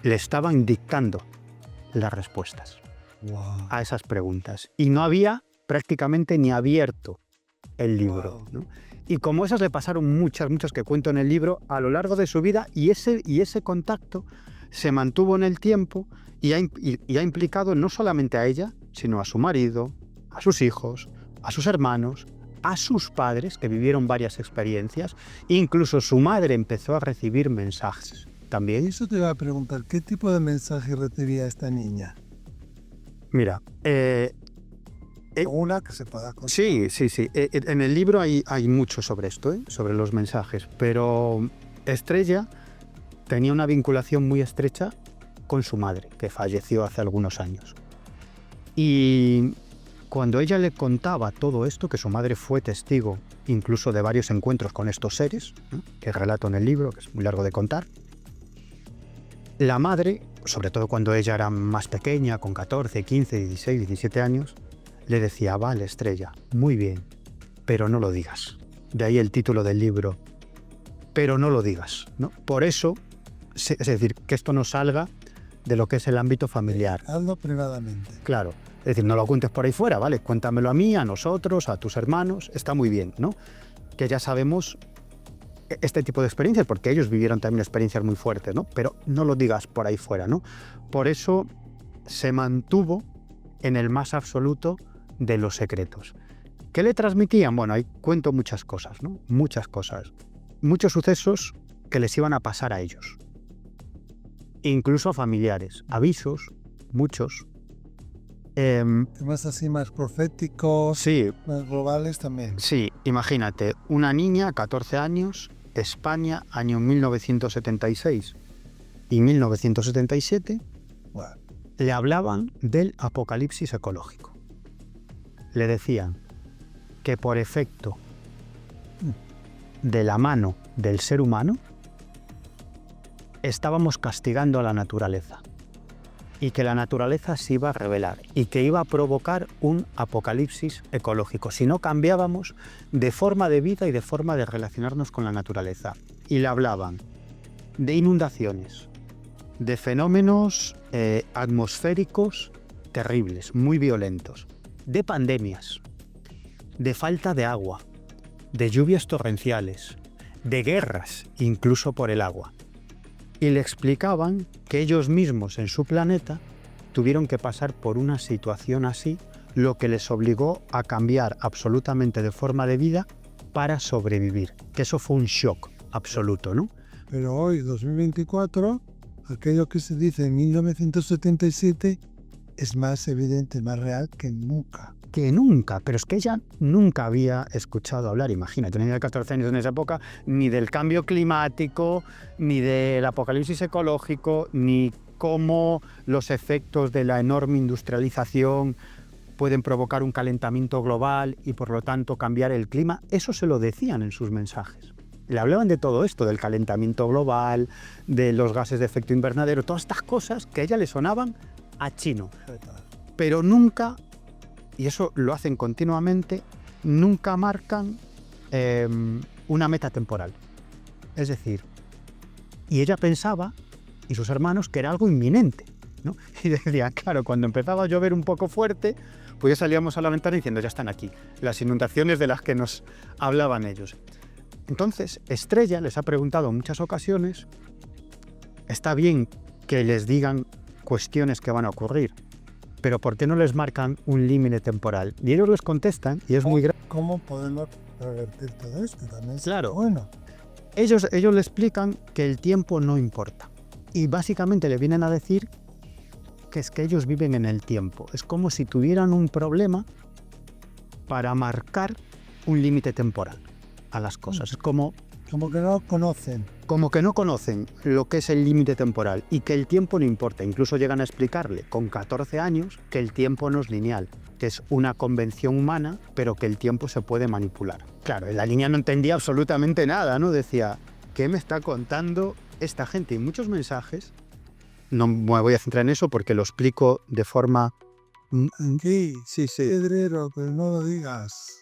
A: le estaban dictando las respuestas a esas preguntas. Y no había prácticamente ni abierto el libro, ¿no? Y como esas le pasaron muchas que cuento en el libro a lo largo de su vida, y ese contacto se mantuvo en el tiempo y ha implicado no solamente a ella, sino a su marido, a sus hijos, a sus hermanos, a sus padres, que vivieron varias experiencias. Incluso su madre empezó a recibir mensajes también.
B: Eso te iba a preguntar, ¿qué tipo de mensaje recibía esta niña?
A: Mira,
B: Una que se pueda contar.
A: sí. En el libro hay mucho sobre esto, sobre los mensajes, pero Estrella tenía una vinculación muy estrecha con su madre, que falleció hace algunos años. Y cuando ella le contaba todo esto, que su madre fue testigo incluso de varios encuentros con estos seres, ¿no?, que relato en el libro, que es muy largo de contar, la madre, sobre todo cuando ella era más pequeña, con 14, 15, 16, 17 años, le decía, vale, Estrella, muy bien, pero no lo digas. De ahí el título del libro, pero no lo digas, ¿no? Por eso, es decir, que esto no salga de lo que es el ámbito familiar.
B: Hazlo privadamente.
A: Claro, es decir, no lo cuentes por ahí fuera, ¿vale? Cuéntamelo a mí, a nosotros, a tus hermanos, está muy bien, ¿no? Que ya sabemos este tipo de experiencias, porque ellos vivieron también experiencias muy fuertes, ¿no? Pero no lo digas por ahí fuera, ¿no? Por eso se mantuvo en el más absoluto de los secretos. ¿Qué le transmitían? Bueno, ahí cuento muchas cosas, ¿no? Muchas cosas. Muchos sucesos que les iban a pasar a ellos. Incluso a familiares. Avisos, muchos.
B: Temas así más proféticos,
A: Sí,
B: más globales también.
A: sí, imagínate, una niña, 14 años, España, año 1976 y 1977,
B: Bueno,
A: le hablaban del apocalipsis ecológico. Le decían que por efecto de la mano del ser humano estábamos castigando a la naturaleza y que la naturaleza se iba a revelar y que iba a provocar un apocalipsis ecológico si no cambiábamos de forma de vida y de forma de relacionarnos con la naturaleza. Y le hablaban de inundaciones, de fenómenos atmosféricos terribles, muy violentos, de pandemias, de falta de agua, de lluvias torrenciales, de guerras, incluso por el agua. Y le explicaban que ellos mismos en su planeta tuvieron que pasar por una situación así, lo que les obligó a cambiar absolutamente de forma de vida para sobrevivir. Que eso fue un shock absoluto, ¿no?
B: pero hoy, 2024, aquello que se dice en 1977 es más evidente, más real que nunca.
A: Que nunca, pero es que ella nunca había escuchado hablar, imagínate, tenía 14 años en esa época, ni del cambio climático, ni del apocalipsis ecológico, ni cómo los efectos de la enorme industrialización pueden provocar un calentamiento global y por lo tanto cambiar el clima. Eso se lo decían en sus mensajes. Le hablaban de todo esto, del calentamiento global, de los gases de efecto invernadero, todas estas cosas que a ella le sonaban a chino, pero nunca, y eso lo hacen continuamente, nunca marcan una meta temporal. Es decir, y ella pensaba, y sus hermanos, que era algo inminente, ¿no? Y decían, claro, cuando empezaba a llover un poco fuerte, pues ya salíamos a la ventana diciendo, ya están aquí, las inundaciones de las que nos hablaban ellos. Entonces, Estrella les ha preguntado en muchas ocasiones, está bien que les digan cuestiones que van a ocurrir, pero ¿por qué no les marcan un límite temporal? Y ellos les contestan, y es muy grave.
B: ¿Cómo podemos revertir todo esto? También es
A: Claro.
B: bueno.
A: Ellos le explican que el tiempo no importa. Y básicamente le vienen a decir que es que ellos viven en el tiempo. Es como si tuvieran un problema para marcar un límite temporal a las cosas. Es como
B: que no conocen.
A: Como que no conocen lo que es el límite temporal y que el tiempo no importa. Incluso llegan a explicarle con 14 años que el tiempo no es lineal, que es una convención humana, pero que el tiempo se puede manipular. Claro, la niña no entendía absolutamente nada, ¿no? Decía, ¿qué me está contando esta gente? Y muchos mensajes, no me voy a centrar en eso porque lo explico de forma...
B: Sí. Pedrero, pero no lo digas.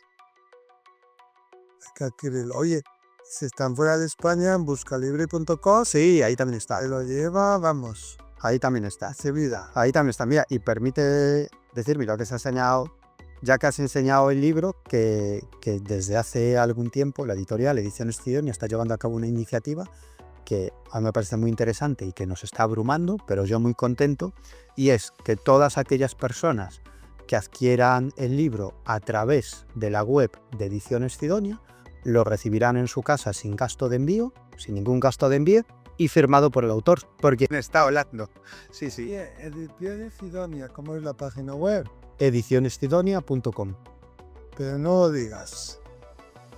B: Hay que adquirirlo. Oye, si están fuera de España, en buscalibre.com,
A: Sí, ahí también está.
B: se lo lleva, vamos,
A: Ahí también está.
B: hace vida.
A: Ahí también está. Mira, y permite decir, mira, que se ha enseñado, ya que has enseñado el libro, que desde hace algún tiempo la editorial Ediciones Sidonia está llevando a cabo una iniciativa que a mí me parece muy interesante y que nos está abrumando, pero yo muy contento, y es que todas aquellas personas que adquieran el libro a través de la web de Ediciones Sidonia lo recibirán en su casa sin gasto de envío, sin ningún gasto de envío, y firmado por el autor, por quien está hablando. Sí.
B: Ediciones Sidonia, ¿cómo es la página web?
A: Edicionessidonia.com.
B: Pero no lo digas.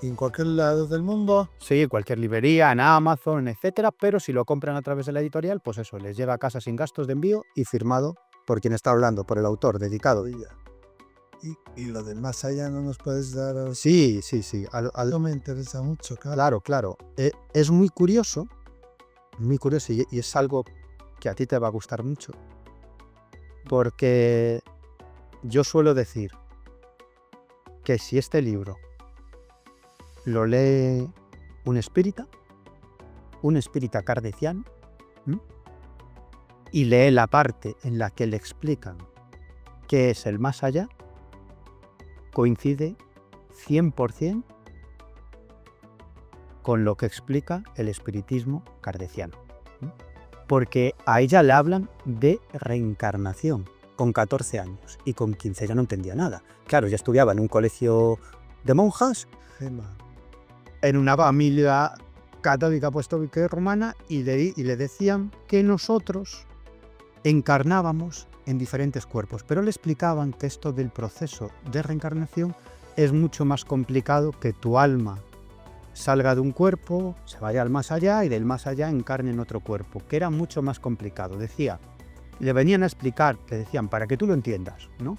B: En cualquier lado del mundo.
A: Sí, cualquier librería, en Amazon, etcétera, pero si lo compran a través de la editorial, pues eso, les llega a casa sin gastos de envío y firmado por quien está hablando, por el autor, dedicado.
B: Y lo del más allá no nos puedes dar.
A: Sí.
B: Eso me interesa mucho, claro.
A: Claro. Es muy curioso y es algo que a ti te va a gustar mucho, porque yo suelo decir que si este libro lo lee un espírita kardeciano, y lee la parte en la que le explican qué es el más allá, coincide 100% con lo que explica el espiritismo kardeciano. Porque a ella le hablan de reencarnación con 14 años y con 15 ya no entendía nada. Claro, ya estudiaba en un colegio de monjas, en una familia católica, apostólica y romana, y le decían que nosotros encarnábamos en diferentes cuerpos, pero le explicaban que esto del proceso de reencarnación es mucho más complicado, que tu alma salga de un cuerpo, se vaya al más allá y del más allá encarne en otro cuerpo, que era mucho más complicado. Decía, le venían a explicar, le decían, para que tú lo entiendas, ¿no?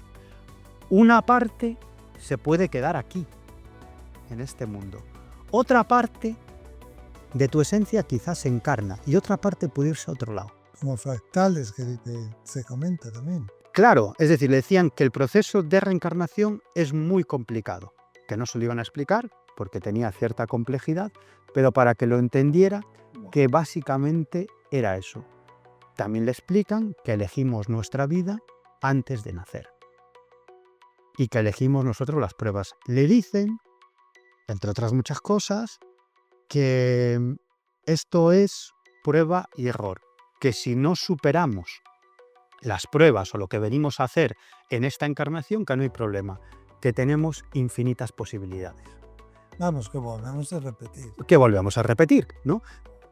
A: Una parte se puede quedar aquí, en este mundo. Otra parte de tu esencia quizás se encarna y otra parte puede irse a otro lado.
B: Como fractales que se comenta también.
A: Claro, es decir, le decían que el proceso de reencarnación es muy complicado, que no se lo iban a explicar porque tenía cierta complejidad, pero para que lo entendiera, que básicamente era eso. También le explican que elegimos nuestra vida antes de nacer y que elegimos nosotros las pruebas. Le dicen, entre otras muchas cosas, que esto es prueba y error, que si no superamos las pruebas o lo que venimos a hacer en esta encarnación, que no hay problema, que tenemos infinitas posibilidades.
B: Vamos, que volvemos a repetir.
A: Que volvemos a repetir, ¿no?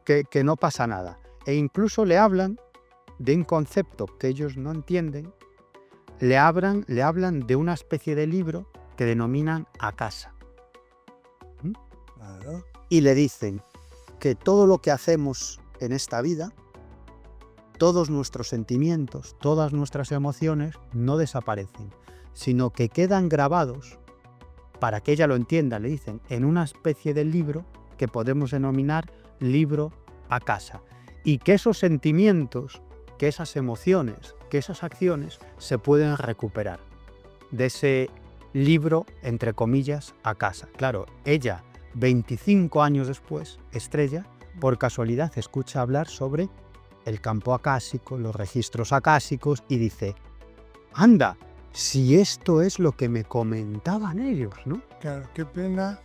A: Que no pasa nada. E incluso le hablan de un concepto que ellos no entienden, le hablan de una especie de libro que denominan a casa.
B: Claro.
A: Y le dicen que todo lo que hacemos en esta vida, todos nuestros sentimientos, todas nuestras emociones no desaparecen, sino que quedan grabados, para que ella lo entienda, le dicen, en una especie de libro que podemos denominar libro a casa. Y que esos sentimientos, que esas emociones, que esas acciones se pueden recuperar de ese libro, entre comillas, a casa. Claro, ella, 25 años después, Estrella, por casualidad escucha hablar sobre el campo acásico, los registros acásicos, y dice, anda, si esto es lo que me comentaban ellos, ¿no?
B: Claro, qué pena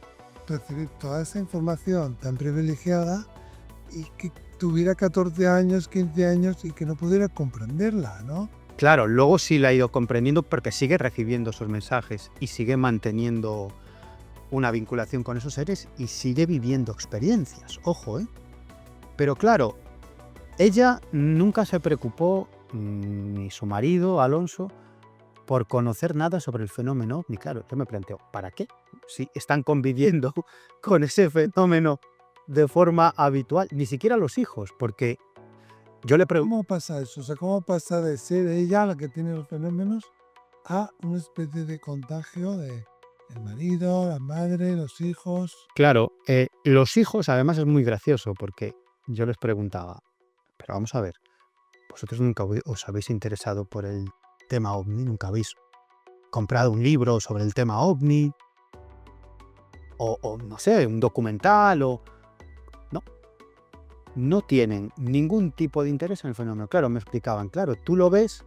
B: recibir toda esa información tan privilegiada y que tuviera 14 años, 15 años y que no pudiera comprenderla, ¿no?
A: Claro, luego sí la ha ido comprendiendo porque sigue recibiendo esos mensajes y sigue manteniendo una vinculación con esos seres y sigue viviendo experiencias, ojo, ¿eh? Pero claro, ella nunca se preocupó, ni su marido, Alonso, por conocer nada sobre el fenómeno ovni. Claro, yo me planteo, ¿para qué? Si están conviviendo con ese fenómeno de forma habitual, ni siquiera los hijos, porque yo le pregunto...
B: ¿Cómo pasa eso? O sea, ¿cómo pasa de ser ella la que tiene los fenómenos a una especie de contagio de el marido, la madre, los hijos?
A: Claro, los hijos además es muy gracioso porque yo les preguntaba, pero vamos a ver, vosotros nunca os habéis interesado por el tema ovni, nunca habéis comprado un libro sobre el tema ovni o no sé, un documental o... No tienen ningún tipo de interés en el fenómeno. Claro, me explicaban, claro, tú lo ves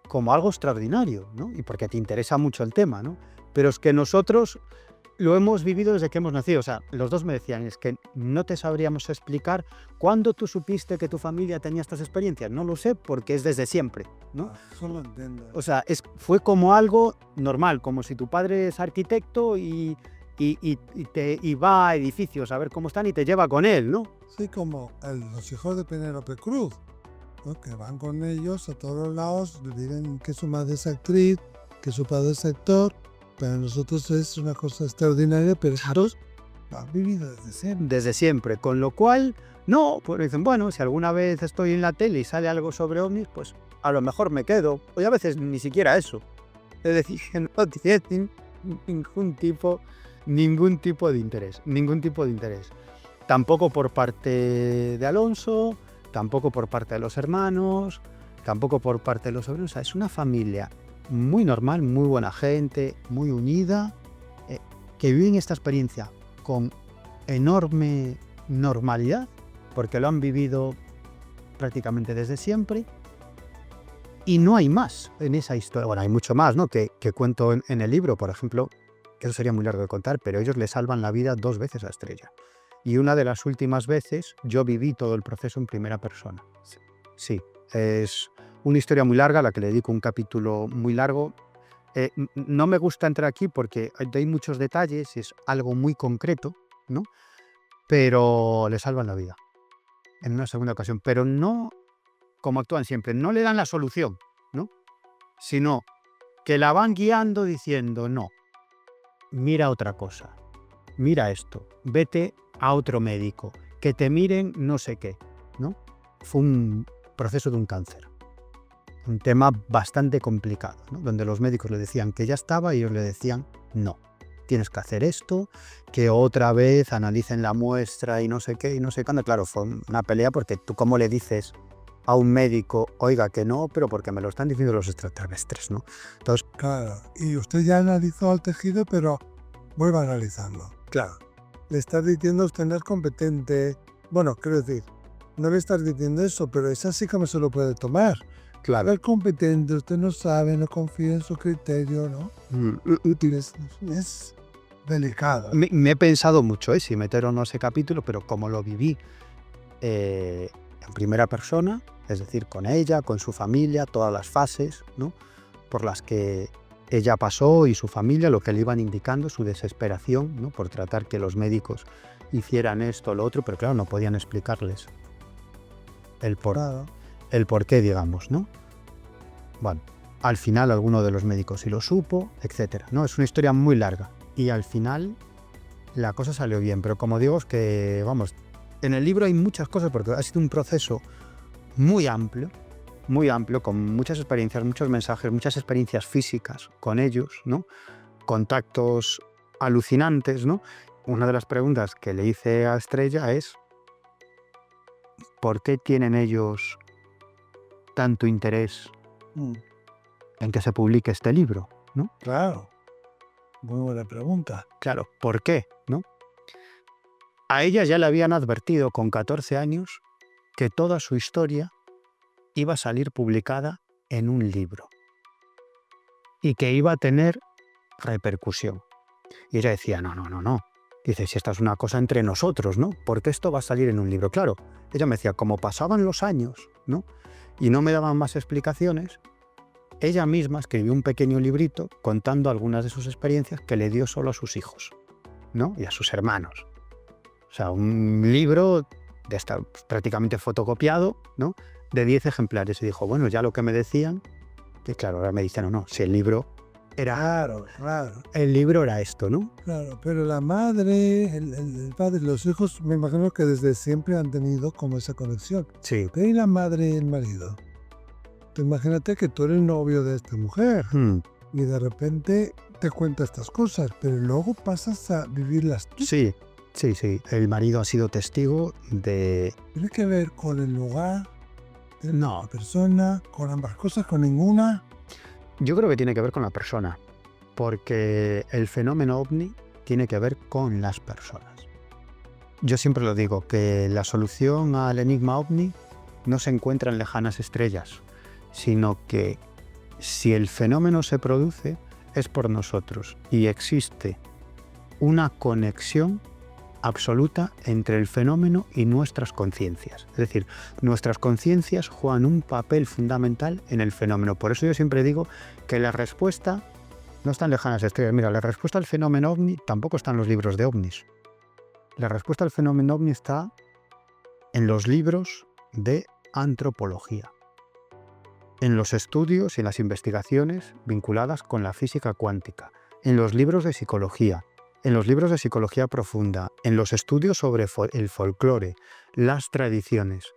A: como algo extraordinario, ¿no? Y porque te interesa mucho el tema, ¿no? Pero es que nosotros lo hemos vivido desde que hemos nacido. O sea, los dos me decían, es que no te sabríamos explicar cuándo tú supiste que tu familia tenía estas experiencias. No lo sé, porque es desde siempre, ¿no?
B: Eso lo entiendo.
A: O sea, fue como algo normal, como si tu padre es arquitecto y va a edificios a ver cómo están y te lleva con él, ¿no?
B: Sí, como los hijos de Penélope Cruz, ¿no? Que van con ellos a todos los lados, le dirán que su madre es actriz, que su padre es actor. Para nosotros es una cosa extraordinaria, pero
A: claro,
B: lo han vivido desde siempre.
A: Desde siempre, con lo cual, no, pues dicen, bueno, si alguna vez estoy en la tele y sale algo sobre ovnis, pues a lo mejor me quedo, o a veces ni siquiera eso. Es decir, que no tienen ningún tipo de interés, Tampoco por parte de Alonso, tampoco por parte de los hermanos, tampoco por parte de los sobrinos. O sea, es una familia muy normal, muy buena gente, muy unida, que viven esta experiencia con enorme normalidad, porque lo han vivido prácticamente desde siempre, Y no hay más en esa historia. Bueno, hay mucho más, ¿no? que cuento en el libro, por ejemplo, que eso sería muy largo de contar, pero ellos le salvan la vida 2 veces a Estrella. Y una de las últimas veces yo viví todo el proceso en primera persona. Sí, es una historia muy larga, a la que le dedico un capítulo muy largo. No me gusta entrar aquí porque hay muchos detalles, es algo muy concreto, ¿no? Pero le salvan la vida en una segunda ocasión. Pero no como actúan siempre, no le dan la solución, ¿no? Sino que la van guiando diciendo, no, mira otra cosa, mira esto, vete a otro médico, que te miren no sé qué, ¿no? Fue un proceso de un cáncer, un tema bastante complicado, ¿no? Donde los médicos le decían que ya estaba y ellos le decían, no, tienes que hacer esto, que otra vez analicen la muestra y no sé qué, y no sé cuándo. Claro, fue una pelea porque tú cómo le dices a un médico, oiga, que no, pero porque me lo están diciendo los extraterrestres, ¿no? Entonces,
B: Claro, y usted ya analizó el tejido, pero vuelve a analizarlo.
A: claro,
B: Le estás diciendo usted no es competente. Bueno, quiero decir, no le estás diciendo eso, pero es así como se lo puede tomar.
A: claro.
B: No es competente, usted no sabe, no confía en su criterio, ¿no? Es delicado.
A: Me he pensado mucho si meter o no ese capítulo, pero como lo viví en primera persona, es decir, con ella, con su familia, todas las fases, ¿no? Por las que ella pasó y su familia, lo que le iban indicando, su desesperación, ¿no? Por tratar que los médicos hicieran esto o lo otro, pero claro, no podían explicarles el porqué, digamos, ¿no? Bueno, al final alguno de los médicos sí lo supo, etcétera, ¿no? Es una historia muy larga y al final la cosa salió bien, pero como digo, es que, vamos, en el libro hay muchas cosas porque ha sido un proceso muy amplio, con muchas experiencias, muchos mensajes, muchas experiencias físicas con ellos, ¿no? Contactos alucinantes, ¿no? Una de las preguntas que le hice a Estrella es ¿por qué tienen ellos tanto interés en que se publique este libro, ¿no?
B: Claro, muy buena pregunta.
A: Claro, ¿por qué, no? A ella ya le habían advertido con 14 años que toda su historia iba a salir publicada en un libro y que iba a tener repercusión. Y ella decía, no. Dice, si esta es una cosa entre nosotros, ¿no? Porque esto va a salir en un libro. Claro, ella me decía, como pasaban los años, ¿no? Y no me daban más explicaciones, ella misma escribió un pequeño librito contando algunas de sus experiencias que le dio solo a sus hijos, ¿no? Y a sus hermanos. O sea, un libro de esta, prácticamente fotocopiado, ¿no? De 10 ejemplares. Y dijo, bueno, ya lo que me decían, que claro, ahora me dicen, no, si el libro era...
B: Claro.
A: El libro era esto, ¿no?
B: Claro, pero la madre, el padre, los hijos, me imagino que desde siempre han tenido como esa conexión.
A: Sí.
B: ¿Y la madre y el marido? Tú imagínate que tú eres novio de esta mujer y de repente te cuenta estas cosas, pero luego pasas a vivirlas tú.
A: Sí. El marido ha sido testigo de...
B: ¿Tiene que ver con el lugar, de
A: No.
B: la persona, con ambas cosas, con ninguna?
A: Yo creo que tiene que ver con la persona, porque el fenómeno ovni tiene que ver con las personas. Yo siempre lo digo, que la solución al enigma ovni no se encuentra en lejanas estrellas, sino que si el fenómeno se produce es por nosotros y existe una conexión absoluta entre el fenómeno y nuestras conciencias. Es decir, nuestras conciencias juegan un papel fundamental en el fenómeno. Por eso yo siempre digo que la respuesta no está en lejanas estrellas. Mira, la respuesta al fenómeno ovni tampoco está en los libros de ovnis. La respuesta al fenómeno ovni está en los libros de antropología, en los estudios y en las investigaciones vinculadas con la física cuántica, en los libros de psicología, en los libros de psicología profunda, en los estudios sobre el folclore, las tradiciones.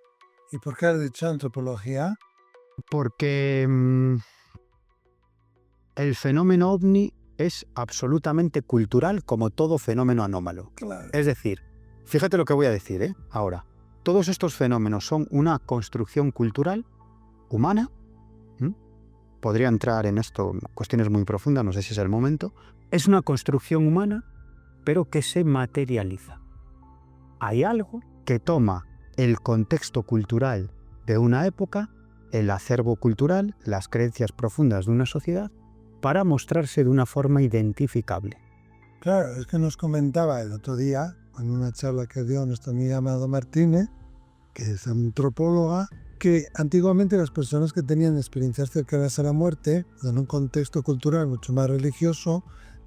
B: ¿Y por qué has dicho antropología?
A: Porque el fenómeno ovni es absolutamente cultural como todo fenómeno anómalo.
B: Claro.
A: Es decir, fíjate lo que voy a decir, ahora. Todos estos fenómenos son una construcción cultural humana. Podría entrar en esto cuestiones muy profundas, no sé si es el momento. Es una construcción humana, pero que se materializa. Hay algo que toma el contexto cultural de una época el acervo cultural, las creencias profundas de una sociedad, para mostrarse de una forma identificable.
B: Claro, es que nos comentaba el otro día, en una charla que dio nuestra amiga Amado Martínez, que es antropóloga, que antiguamente las personas que tenían experiencias cercanas a la muerte, en un contexto cultural mucho más religioso,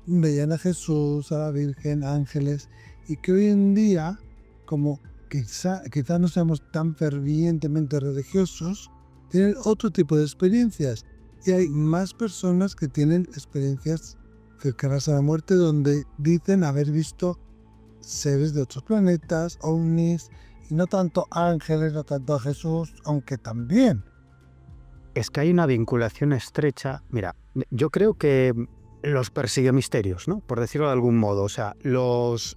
B: veían a Jesús, a la Virgen, ángeles, y que hoy en día, como quizá no seamos tan fervientemente religiosos, tienen otro tipo de experiencias. Y hay más personas que tienen experiencias cercanas a la muerte donde dicen haber visto seres de otros planetas, ovnis, y no tanto ángeles, no tanto a Jesús, aunque también.
A: Es que hay una vinculación estrecha. Mira, yo creo que los persigue misterios, ¿no? Por decirlo de algún modo. O sea, los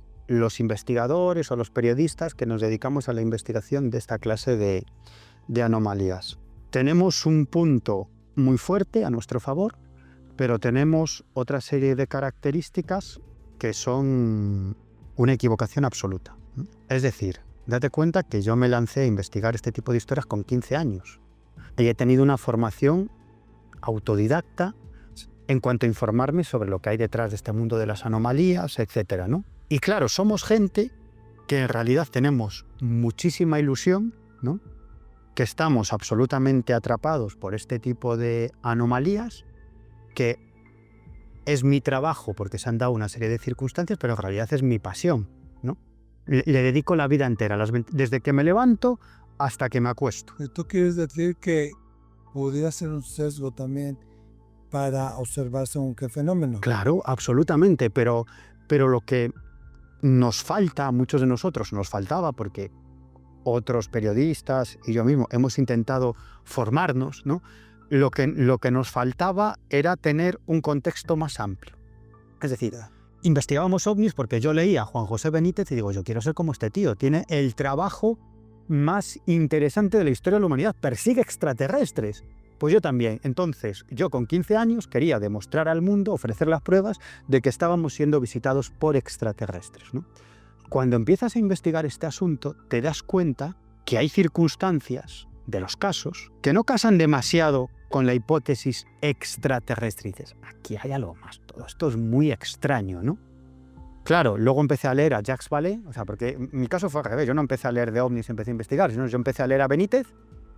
A: investigadores o los periodistas que nos dedicamos a la investigación de esta clase de anomalías. Tenemos un punto muy fuerte a nuestro favor, pero tenemos otra serie de características que son una equivocación absoluta. Es decir, date cuenta que yo me lancé a investigar este tipo de historias con 15 años y he tenido una formación autodidacta en cuanto a informarme sobre lo que hay detrás de este mundo de las anomalías, etcétera, ¿no? Y claro, somos gente que en realidad tenemos muchísima ilusión, ¿no? Que estamos absolutamente atrapados por este tipo de anomalías, que es mi trabajo porque se han dado una serie de circunstancias, pero en realidad es mi pasión, ¿no? Le dedico la vida entera, desde que me levanto hasta que me acuesto.
B: ¿Tú quieres decir que podría ser un sesgo también para observar según qué fenómeno?
A: Claro, absolutamente, pero lo que nos falta a muchos de nosotros, nos faltaba porque otros periodistas y yo mismo hemos intentado formarnos, ¿no? Lo que nos faltaba era tener un contexto más amplio. Es decir, investigábamos ovnis porque yo leía a Juan José Benítez y digo, yo quiero ser como este tío, tiene el trabajo más interesante de la historia de la humanidad, persigue extraterrestres. Pues yo también. Entonces, yo con 15 años quería demostrar al mundo, ofrecer las pruebas de que estábamos siendo visitados por extraterrestres, ¿no? Cuando empiezas a investigar este asunto, te das cuenta que hay circunstancias de los casos que no casan demasiado con la hipótesis extraterrestre. Y dices, aquí hay algo más, todo esto es muy extraño, ¿no? Claro, luego empecé a leer a Jacques Vallée, o sea, porque mi caso fue al revés, yo no empecé a leer de ovnis y empecé a investigar, sino yo empecé a leer a Benítez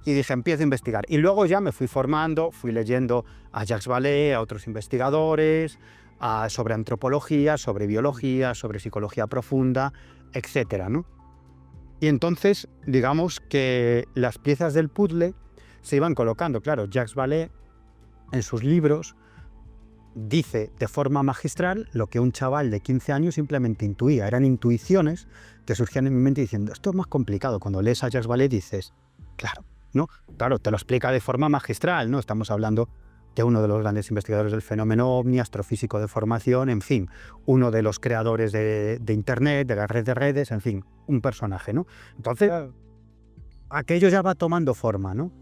A: y dije, empiezo a investigar. Y luego ya me fui formando, fui leyendo a Jacques Vallée, a otros investigadores, sobre antropología, sobre biología, sobre psicología profunda, etcétera, ¿no? Y entonces, digamos que las piezas del puzzle se iban colocando. Claro, Jacques Vallée, en sus libros, dice de forma magistral lo que un chaval de 15 años simplemente intuía. Eran intuiciones que surgían en mi mente diciendo, esto es más complicado. Cuando lees a Jacques Vallée dices, claro, ¿no? Claro, te lo explica de forma magistral, ¿no? Estamos hablando de uno de los grandes investigadores del fenómeno ovni, astrofísico de formación, en fin, uno de los creadores de Internet, de la red de redes, en fin, un personaje, ¿no? Entonces, aquello ya va tomando forma, ¿no?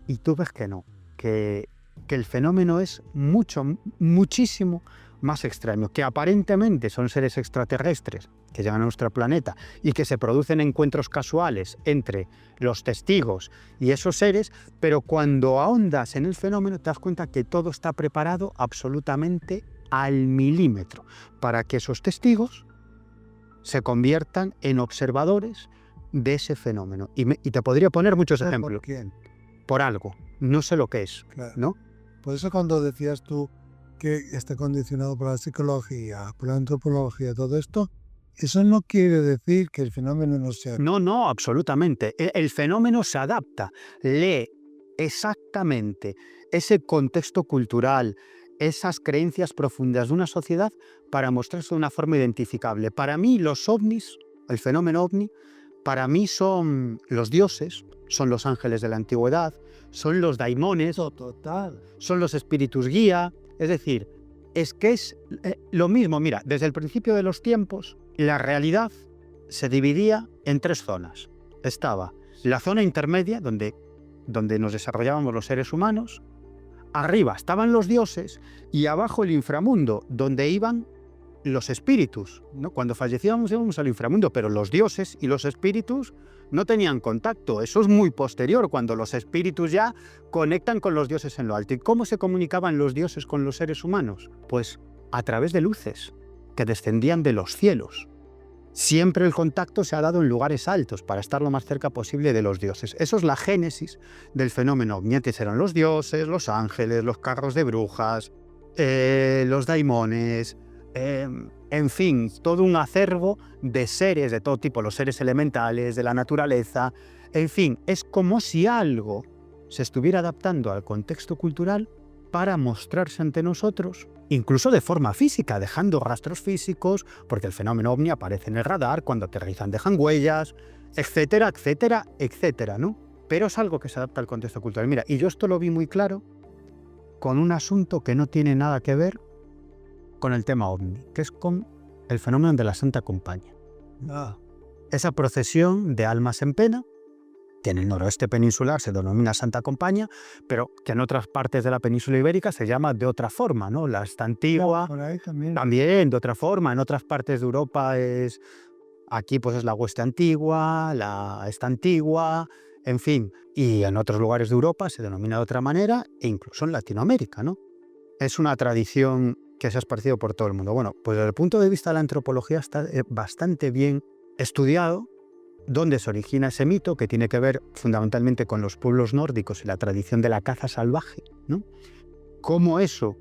A: Y tú ves que no, que el fenómeno es muchísimo más extraño, que aparentemente son seres extraterrestres que llegan a nuestro planeta y que se producen encuentros casuales entre los testigos y esos seres, pero cuando ahondas en el fenómeno te das cuenta que todo está preparado absolutamente al milímetro para que esos testigos se conviertan en observadores de ese fenómeno. Y te podría poner muchos ejemplos.
B: ¿Por quién?
A: Por algo, no sé lo que es,
B: claro,
A: ¿no?
B: Por eso cuando decías tú que está condicionado por la psicología, por la antropología, todo esto, eso no quiere decir que el fenómeno no sea...
A: No, absolutamente. El fenómeno se adapta, lee exactamente ese contexto cultural, esas creencias profundas de una sociedad para mostrarse de una forma identificable. Para mí los ovnis, el fenómeno ovni, para mí son los dioses, son los ángeles de la antigüedad, son los daimones,
B: Total.
A: son los espíritus guía. Es decir, es que es lo mismo. Mira, desde el principio de los tiempos, la realidad se dividía en tres zonas. Estaba la zona intermedia, donde nos desarrollábamos los seres humanos. Arriba estaban los dioses y abajo el inframundo, donde iban los espíritus, ¿no? Cuando fallecíamos íbamos al inframundo, pero los dioses y los espíritus no tenían contacto. Eso es muy posterior, cuando los espíritus ya conectan con los dioses en lo alto. ¿Y cómo se comunicaban los dioses con los seres humanos? Pues a través de luces que descendían de los cielos. Siempre el contacto se ha dado en lugares altos para estar lo más cerca posible de los dioses. Eso es la génesis del fenómeno ovni. Antes eran los dioses, los ángeles, los carros de brujas, los daimones, en fin, todo un acervo de seres de todo tipo, los seres elementales, de la naturaleza. En fin, es como si algo se estuviera adaptando al contexto cultural para mostrarse ante nosotros, incluso de forma física, dejando rastros físicos, porque el fenómeno ovni aparece en el radar, cuando aterrizan dejan huellas, etcétera, etcétera, etcétera, ¿no? Pero es algo que se adapta al contexto cultural. Mira, y yo esto lo vi muy claro con un asunto que no tiene nada que ver con el tema ovni, que es con el fenómeno de la Santa Compañía. Esa procesión de almas en pena, que en el noroeste peninsular se denomina Santa Compañía, pero que en otras partes de la península ibérica se llama de otra forma, ¿no? La Esta Antigua,
B: Por ahí también.
A: también de otra forma. En otras partes de Europa es, aquí pues es la Hueste Antigua, la Esta Antigua, en fin. Y en otros lugares de Europa se denomina de otra manera, e incluso en Latinoamérica, ¿no? Es una tradición que se ha esparcido por todo el mundo. Bueno, pues desde el punto de vista de la antropología está bastante bien estudiado dónde se origina ese mito, que tiene que ver fundamentalmente con los pueblos nórdicos y la tradición de la caza salvaje, ¿no? Cómo eso,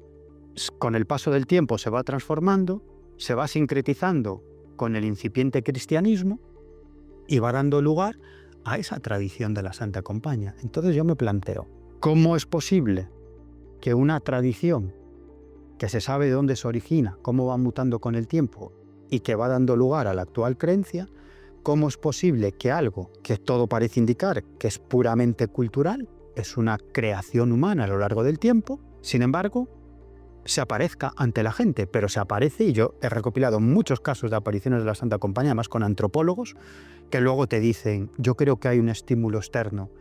A: con el paso del tiempo, se va transformando, se va sincretizando con el incipiente cristianismo y va dando lugar a esa tradición de la Santa Compañía. Entonces yo me planteo, ¿cómo es posible que una tradición que se sabe de dónde se origina, cómo va mutando con el tiempo y que va dando lugar a la actual creencia, cómo es posible que algo que todo parece indicar que es puramente cultural, es una creación humana a lo largo del tiempo, sin embargo, se aparezca ante la gente, pero se aparece, y yo he recopilado muchos casos de apariciones de la Santa Compañía, además con antropólogos, que luego te dicen, yo creo que hay un estímulo externo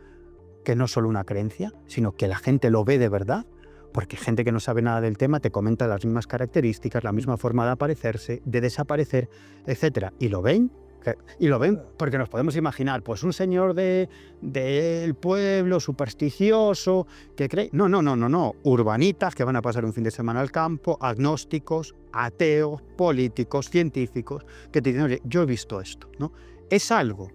A: que no es solo una creencia, sino que la gente lo ve de verdad, porque gente que no sabe nada del tema te comenta las mismas características, la misma forma de aparecerse, de desaparecer, etc. Y lo ven porque nos podemos imaginar, pues un señor del pueblo supersticioso que cree... No, urbanitas que van a pasar un fin de semana al campo, agnósticos, ateos, políticos, científicos, que te dicen, oye, yo he visto esto, ¿no? Es algo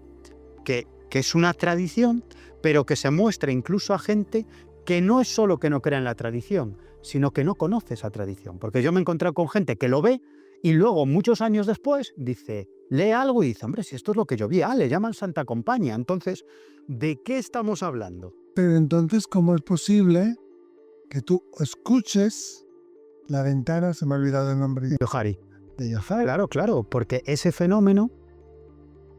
A: que es una tradición, pero que se muestra incluso a gente que no es solo que no crea en la tradición, sino que no conoce esa tradición. Porque yo me he encontrado con gente que lo ve y luego, muchos años después, lee algo y dice, hombre, si esto es lo que yo vi, le llaman Santa Compañía. Entonces, ¿de qué estamos hablando?
B: Pero entonces, ¿cómo es posible que tú escuches La Ventana, se me ha olvidado el nombre
A: De Johari.
B: de Johari?
A: Claro, porque ese fenómeno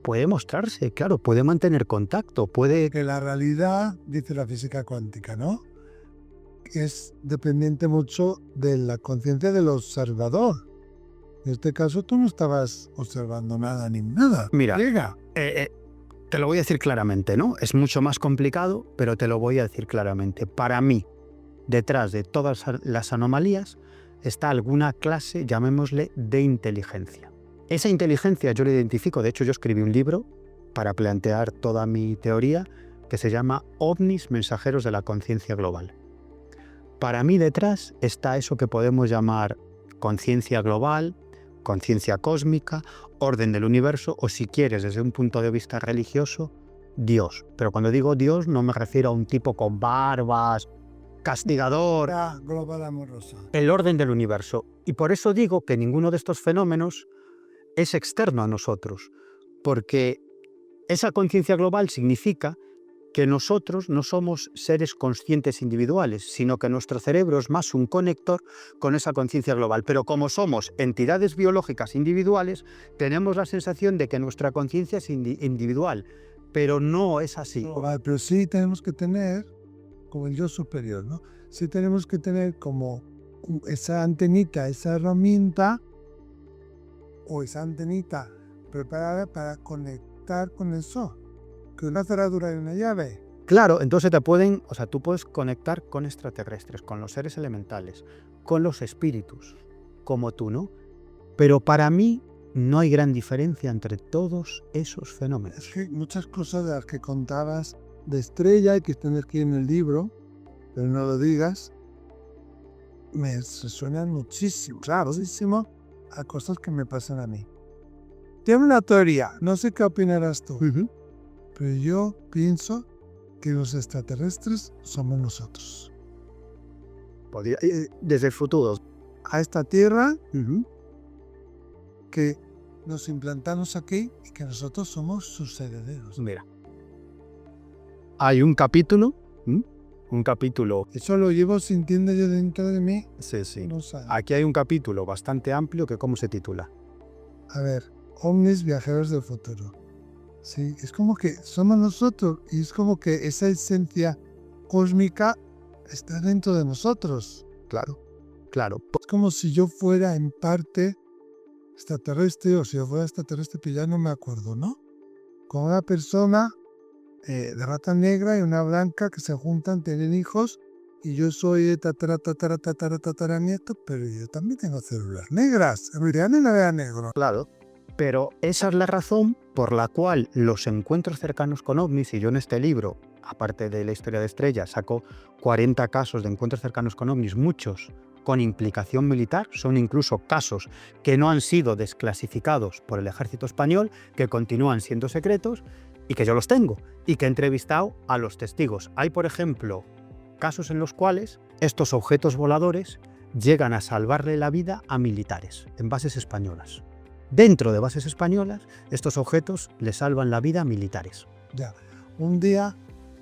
A: puede mostrarse, claro, puede mantener contacto, puede...
B: Que la realidad, dice la física cuántica, ¿no? Es dependiente mucho de la conciencia del observador. En este caso tú no estabas observando nada ni nada.
A: Mira, te lo voy a decir claramente, ¿no? Es mucho más complicado, pero te lo voy a decir claramente. Para mí, detrás de todas las anomalías, está alguna clase, llamémosle, de inteligencia. Esa inteligencia yo la identifico, de hecho yo escribí un libro para plantear toda mi teoría que se llama OVNIs, mensajeros de la conciencia global. Para mí detrás está eso que podemos llamar conciencia global, conciencia cósmica, orden del universo, o si quieres desde un punto de vista religioso, Dios. Pero cuando digo Dios no me refiero a un tipo con barbas, castigador,
B: global amorosa.
A: El orden del universo. Y por eso digo que ninguno de estos fenómenos es externo a nosotros, porque esa conciencia global significa que nosotros no somos seres conscientes individuales, sino que nuestro cerebro es más un conector con esa conciencia global. Pero como somos entidades biológicas individuales, tenemos la sensación de que nuestra conciencia es individual, pero no es así.
B: No, pero sí tenemos que tener, como el yo superior, ¿no? Sí tenemos que tener como esa antenita, esa herramienta, o esa antenita preparada para conectar con eso, que una cerradura y una llave.
A: Claro, entonces tú puedes conectar con extraterrestres, con los seres elementales, con los espíritus, como tú, ¿no? Pero para mí no hay gran diferencia entre todos esos fenómenos.
B: Es que muchas cosas de las que contabas de estrella y que están aquí en el libro, pero no lo digas, me suenan muchísimo, claro, muchísimo a cosas que me pasan a mí. Tengo una teoría, no sé qué opinarás tú, pero yo pienso que los extraterrestres somos nosotros.
A: Desde el futuro.
B: A esta tierra que nos implantamos aquí y que nosotros somos sus herederos.
A: Mira, hay un capítulo,
B: Eso lo llevo sintiendo yo dentro de mí.
A: sí.
B: No sé.
A: Aquí hay un capítulo bastante amplio que ¿cómo se titula?
B: A ver, ovnis viajeros del futuro. Sí, es como que somos nosotros y es como que esa esencia cósmica está dentro de nosotros.
A: Claro.
B: Es como si yo fuera en parte extraterrestre o si yo fuera extraterrestre, pero ya no me acuerdo, ¿no? Con una persona de rata negra y una blanca que se juntan, tienen hijos y yo soy de tataranieto, pero yo también tengo células negras. En realidad no era negro.
A: Claro. Pero esa es la razón por la cual los encuentros cercanos con ovnis, y yo en este libro, aparte de la historia de Estrella, saco 40 casos de encuentros cercanos con ovnis, muchos con implicación militar, son incluso casos que no han sido desclasificados por el ejército español, que continúan siendo secretos y que yo los tengo y que he entrevistado a los testigos. Hay, por ejemplo, casos en los cuales estos objetos voladores llegan a salvarle la vida a militares en bases españolas. Dentro de bases españolas, estos objetos le salvan la vida a militares.
B: Ya, un día,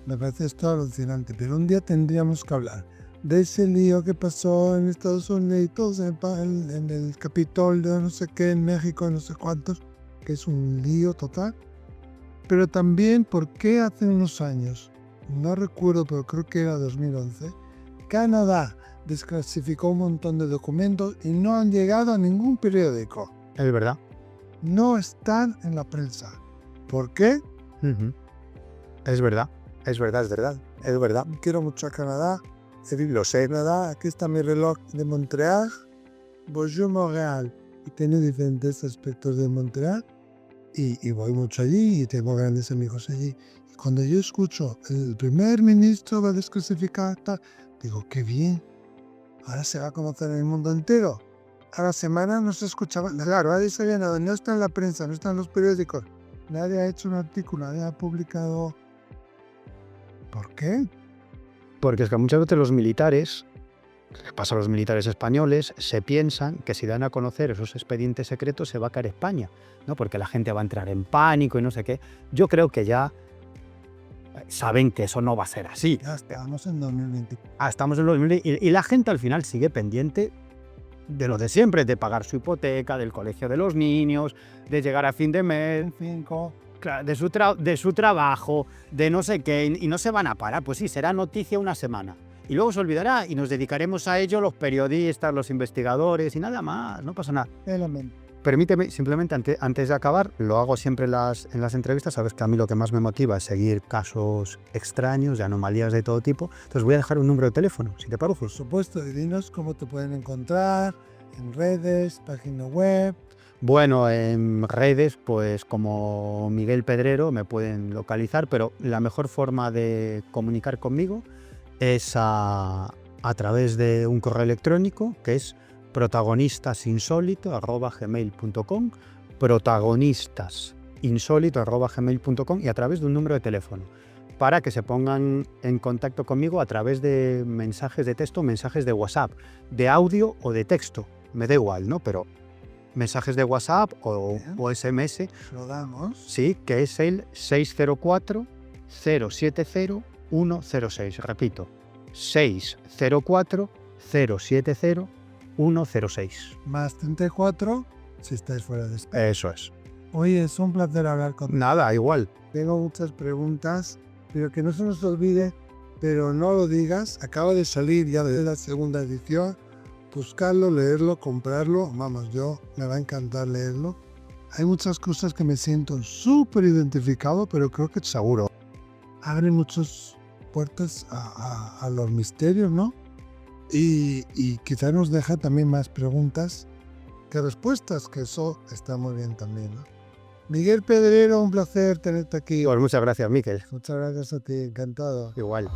B: me parece esto alucinante, pero un día tendríamos que hablar de ese lío que pasó en Estados Unidos, en el Capitolio, no sé qué, en México, no sé cuántos, que es un lío total. Pero también, ¿por qué hace unos años, no recuerdo, pero creo que era 2011, Canadá desclasificó un montón de documentos y no han llegado a ningún periódico?
A: Es verdad.
B: No están en la prensa. ¿Por qué?
A: Es verdad.
B: Quiero mucho a Canadá. Lo sé, Canadá. Aquí está mi reloj de Montreal. Bonjour Montréal. Y tiene diferentes aspectos de Montreal. Y voy mucho allí y tengo grandes amigos allí. Y cuando yo escucho el primer ministro va a desclasificar tal, digo, qué bien. Ahora se va a conocer en el mundo entero. A la semana no se escuchaba. Claro, nadie sabía nada. No está en la prensa, no está en los periódicos. Nadie ha hecho un artículo, nadie ha publicado. ¿Por qué?
A: Porque es que muchas veces los militares, que pasa a los militares españoles, se piensan que si dan a conocer esos expedientes secretos se va a caer España, ¿no? Porque la gente va a entrar en pánico y no sé qué. Yo creo que ya saben que eso no va a ser así.
B: Ya estamos en 2020.
A: Estamos en 2020 y la gente al final sigue pendiente de lo de siempre, de pagar su hipoteca, del colegio de los niños, de llegar a fin de mes, de su trabajo, de no sé qué, y no se van a parar. Pues sí, será noticia una semana. Y luego se olvidará y nos dedicaremos a ello los periodistas, los investigadores y nada más, no pasa nada. Permíteme, simplemente antes de acabar, lo hago siempre en las entrevistas, sabes que a mí lo que más me motiva es seguir casos extraños, de anomalías de todo tipo, entonces voy a dejar un número de teléfono, si te parece.
B: Por supuesto, y dinos cómo te pueden encontrar, en redes, página web.
A: Bueno, en redes, pues como Miguel Pedrero me pueden localizar, pero la mejor forma de comunicar conmigo es a través de un correo electrónico que es protagonistasinsolito@gmail.com, protagonistasinsolito@gmail.com y a través de un número de teléfono para que se pongan en contacto conmigo a través de mensajes de texto, mensajes de WhatsApp, de audio o de texto, me da igual, ¿no? Pero mensajes de WhatsApp o SMS,
B: Lo damos.
A: sí, que es el 604 070 106, repito, 604 070 106.
B: Más 34 si estáis fuera de España.
A: Eso es.
B: Oye, es un placer hablar contigo.
A: Nada, igual.
B: Tengo muchas preguntas, pero que no se nos olvide, pero no lo digas. Acaba de salir ya de la segunda edición. Buscarlo, leerlo, comprarlo. Vamos, me va a encantar leerlo. Hay muchas cosas que me siento súper identificado, pero creo que seguro abre muchas puertas a los misterios, ¿no? Y quizá nos deja también más preguntas que respuestas, que eso está muy bien también, ¿no? Miguel Pedrero, un placer tenerte aquí.
A: Pues muchas gracias, Miquel.
B: Muchas gracias a ti, encantado.
A: Igual.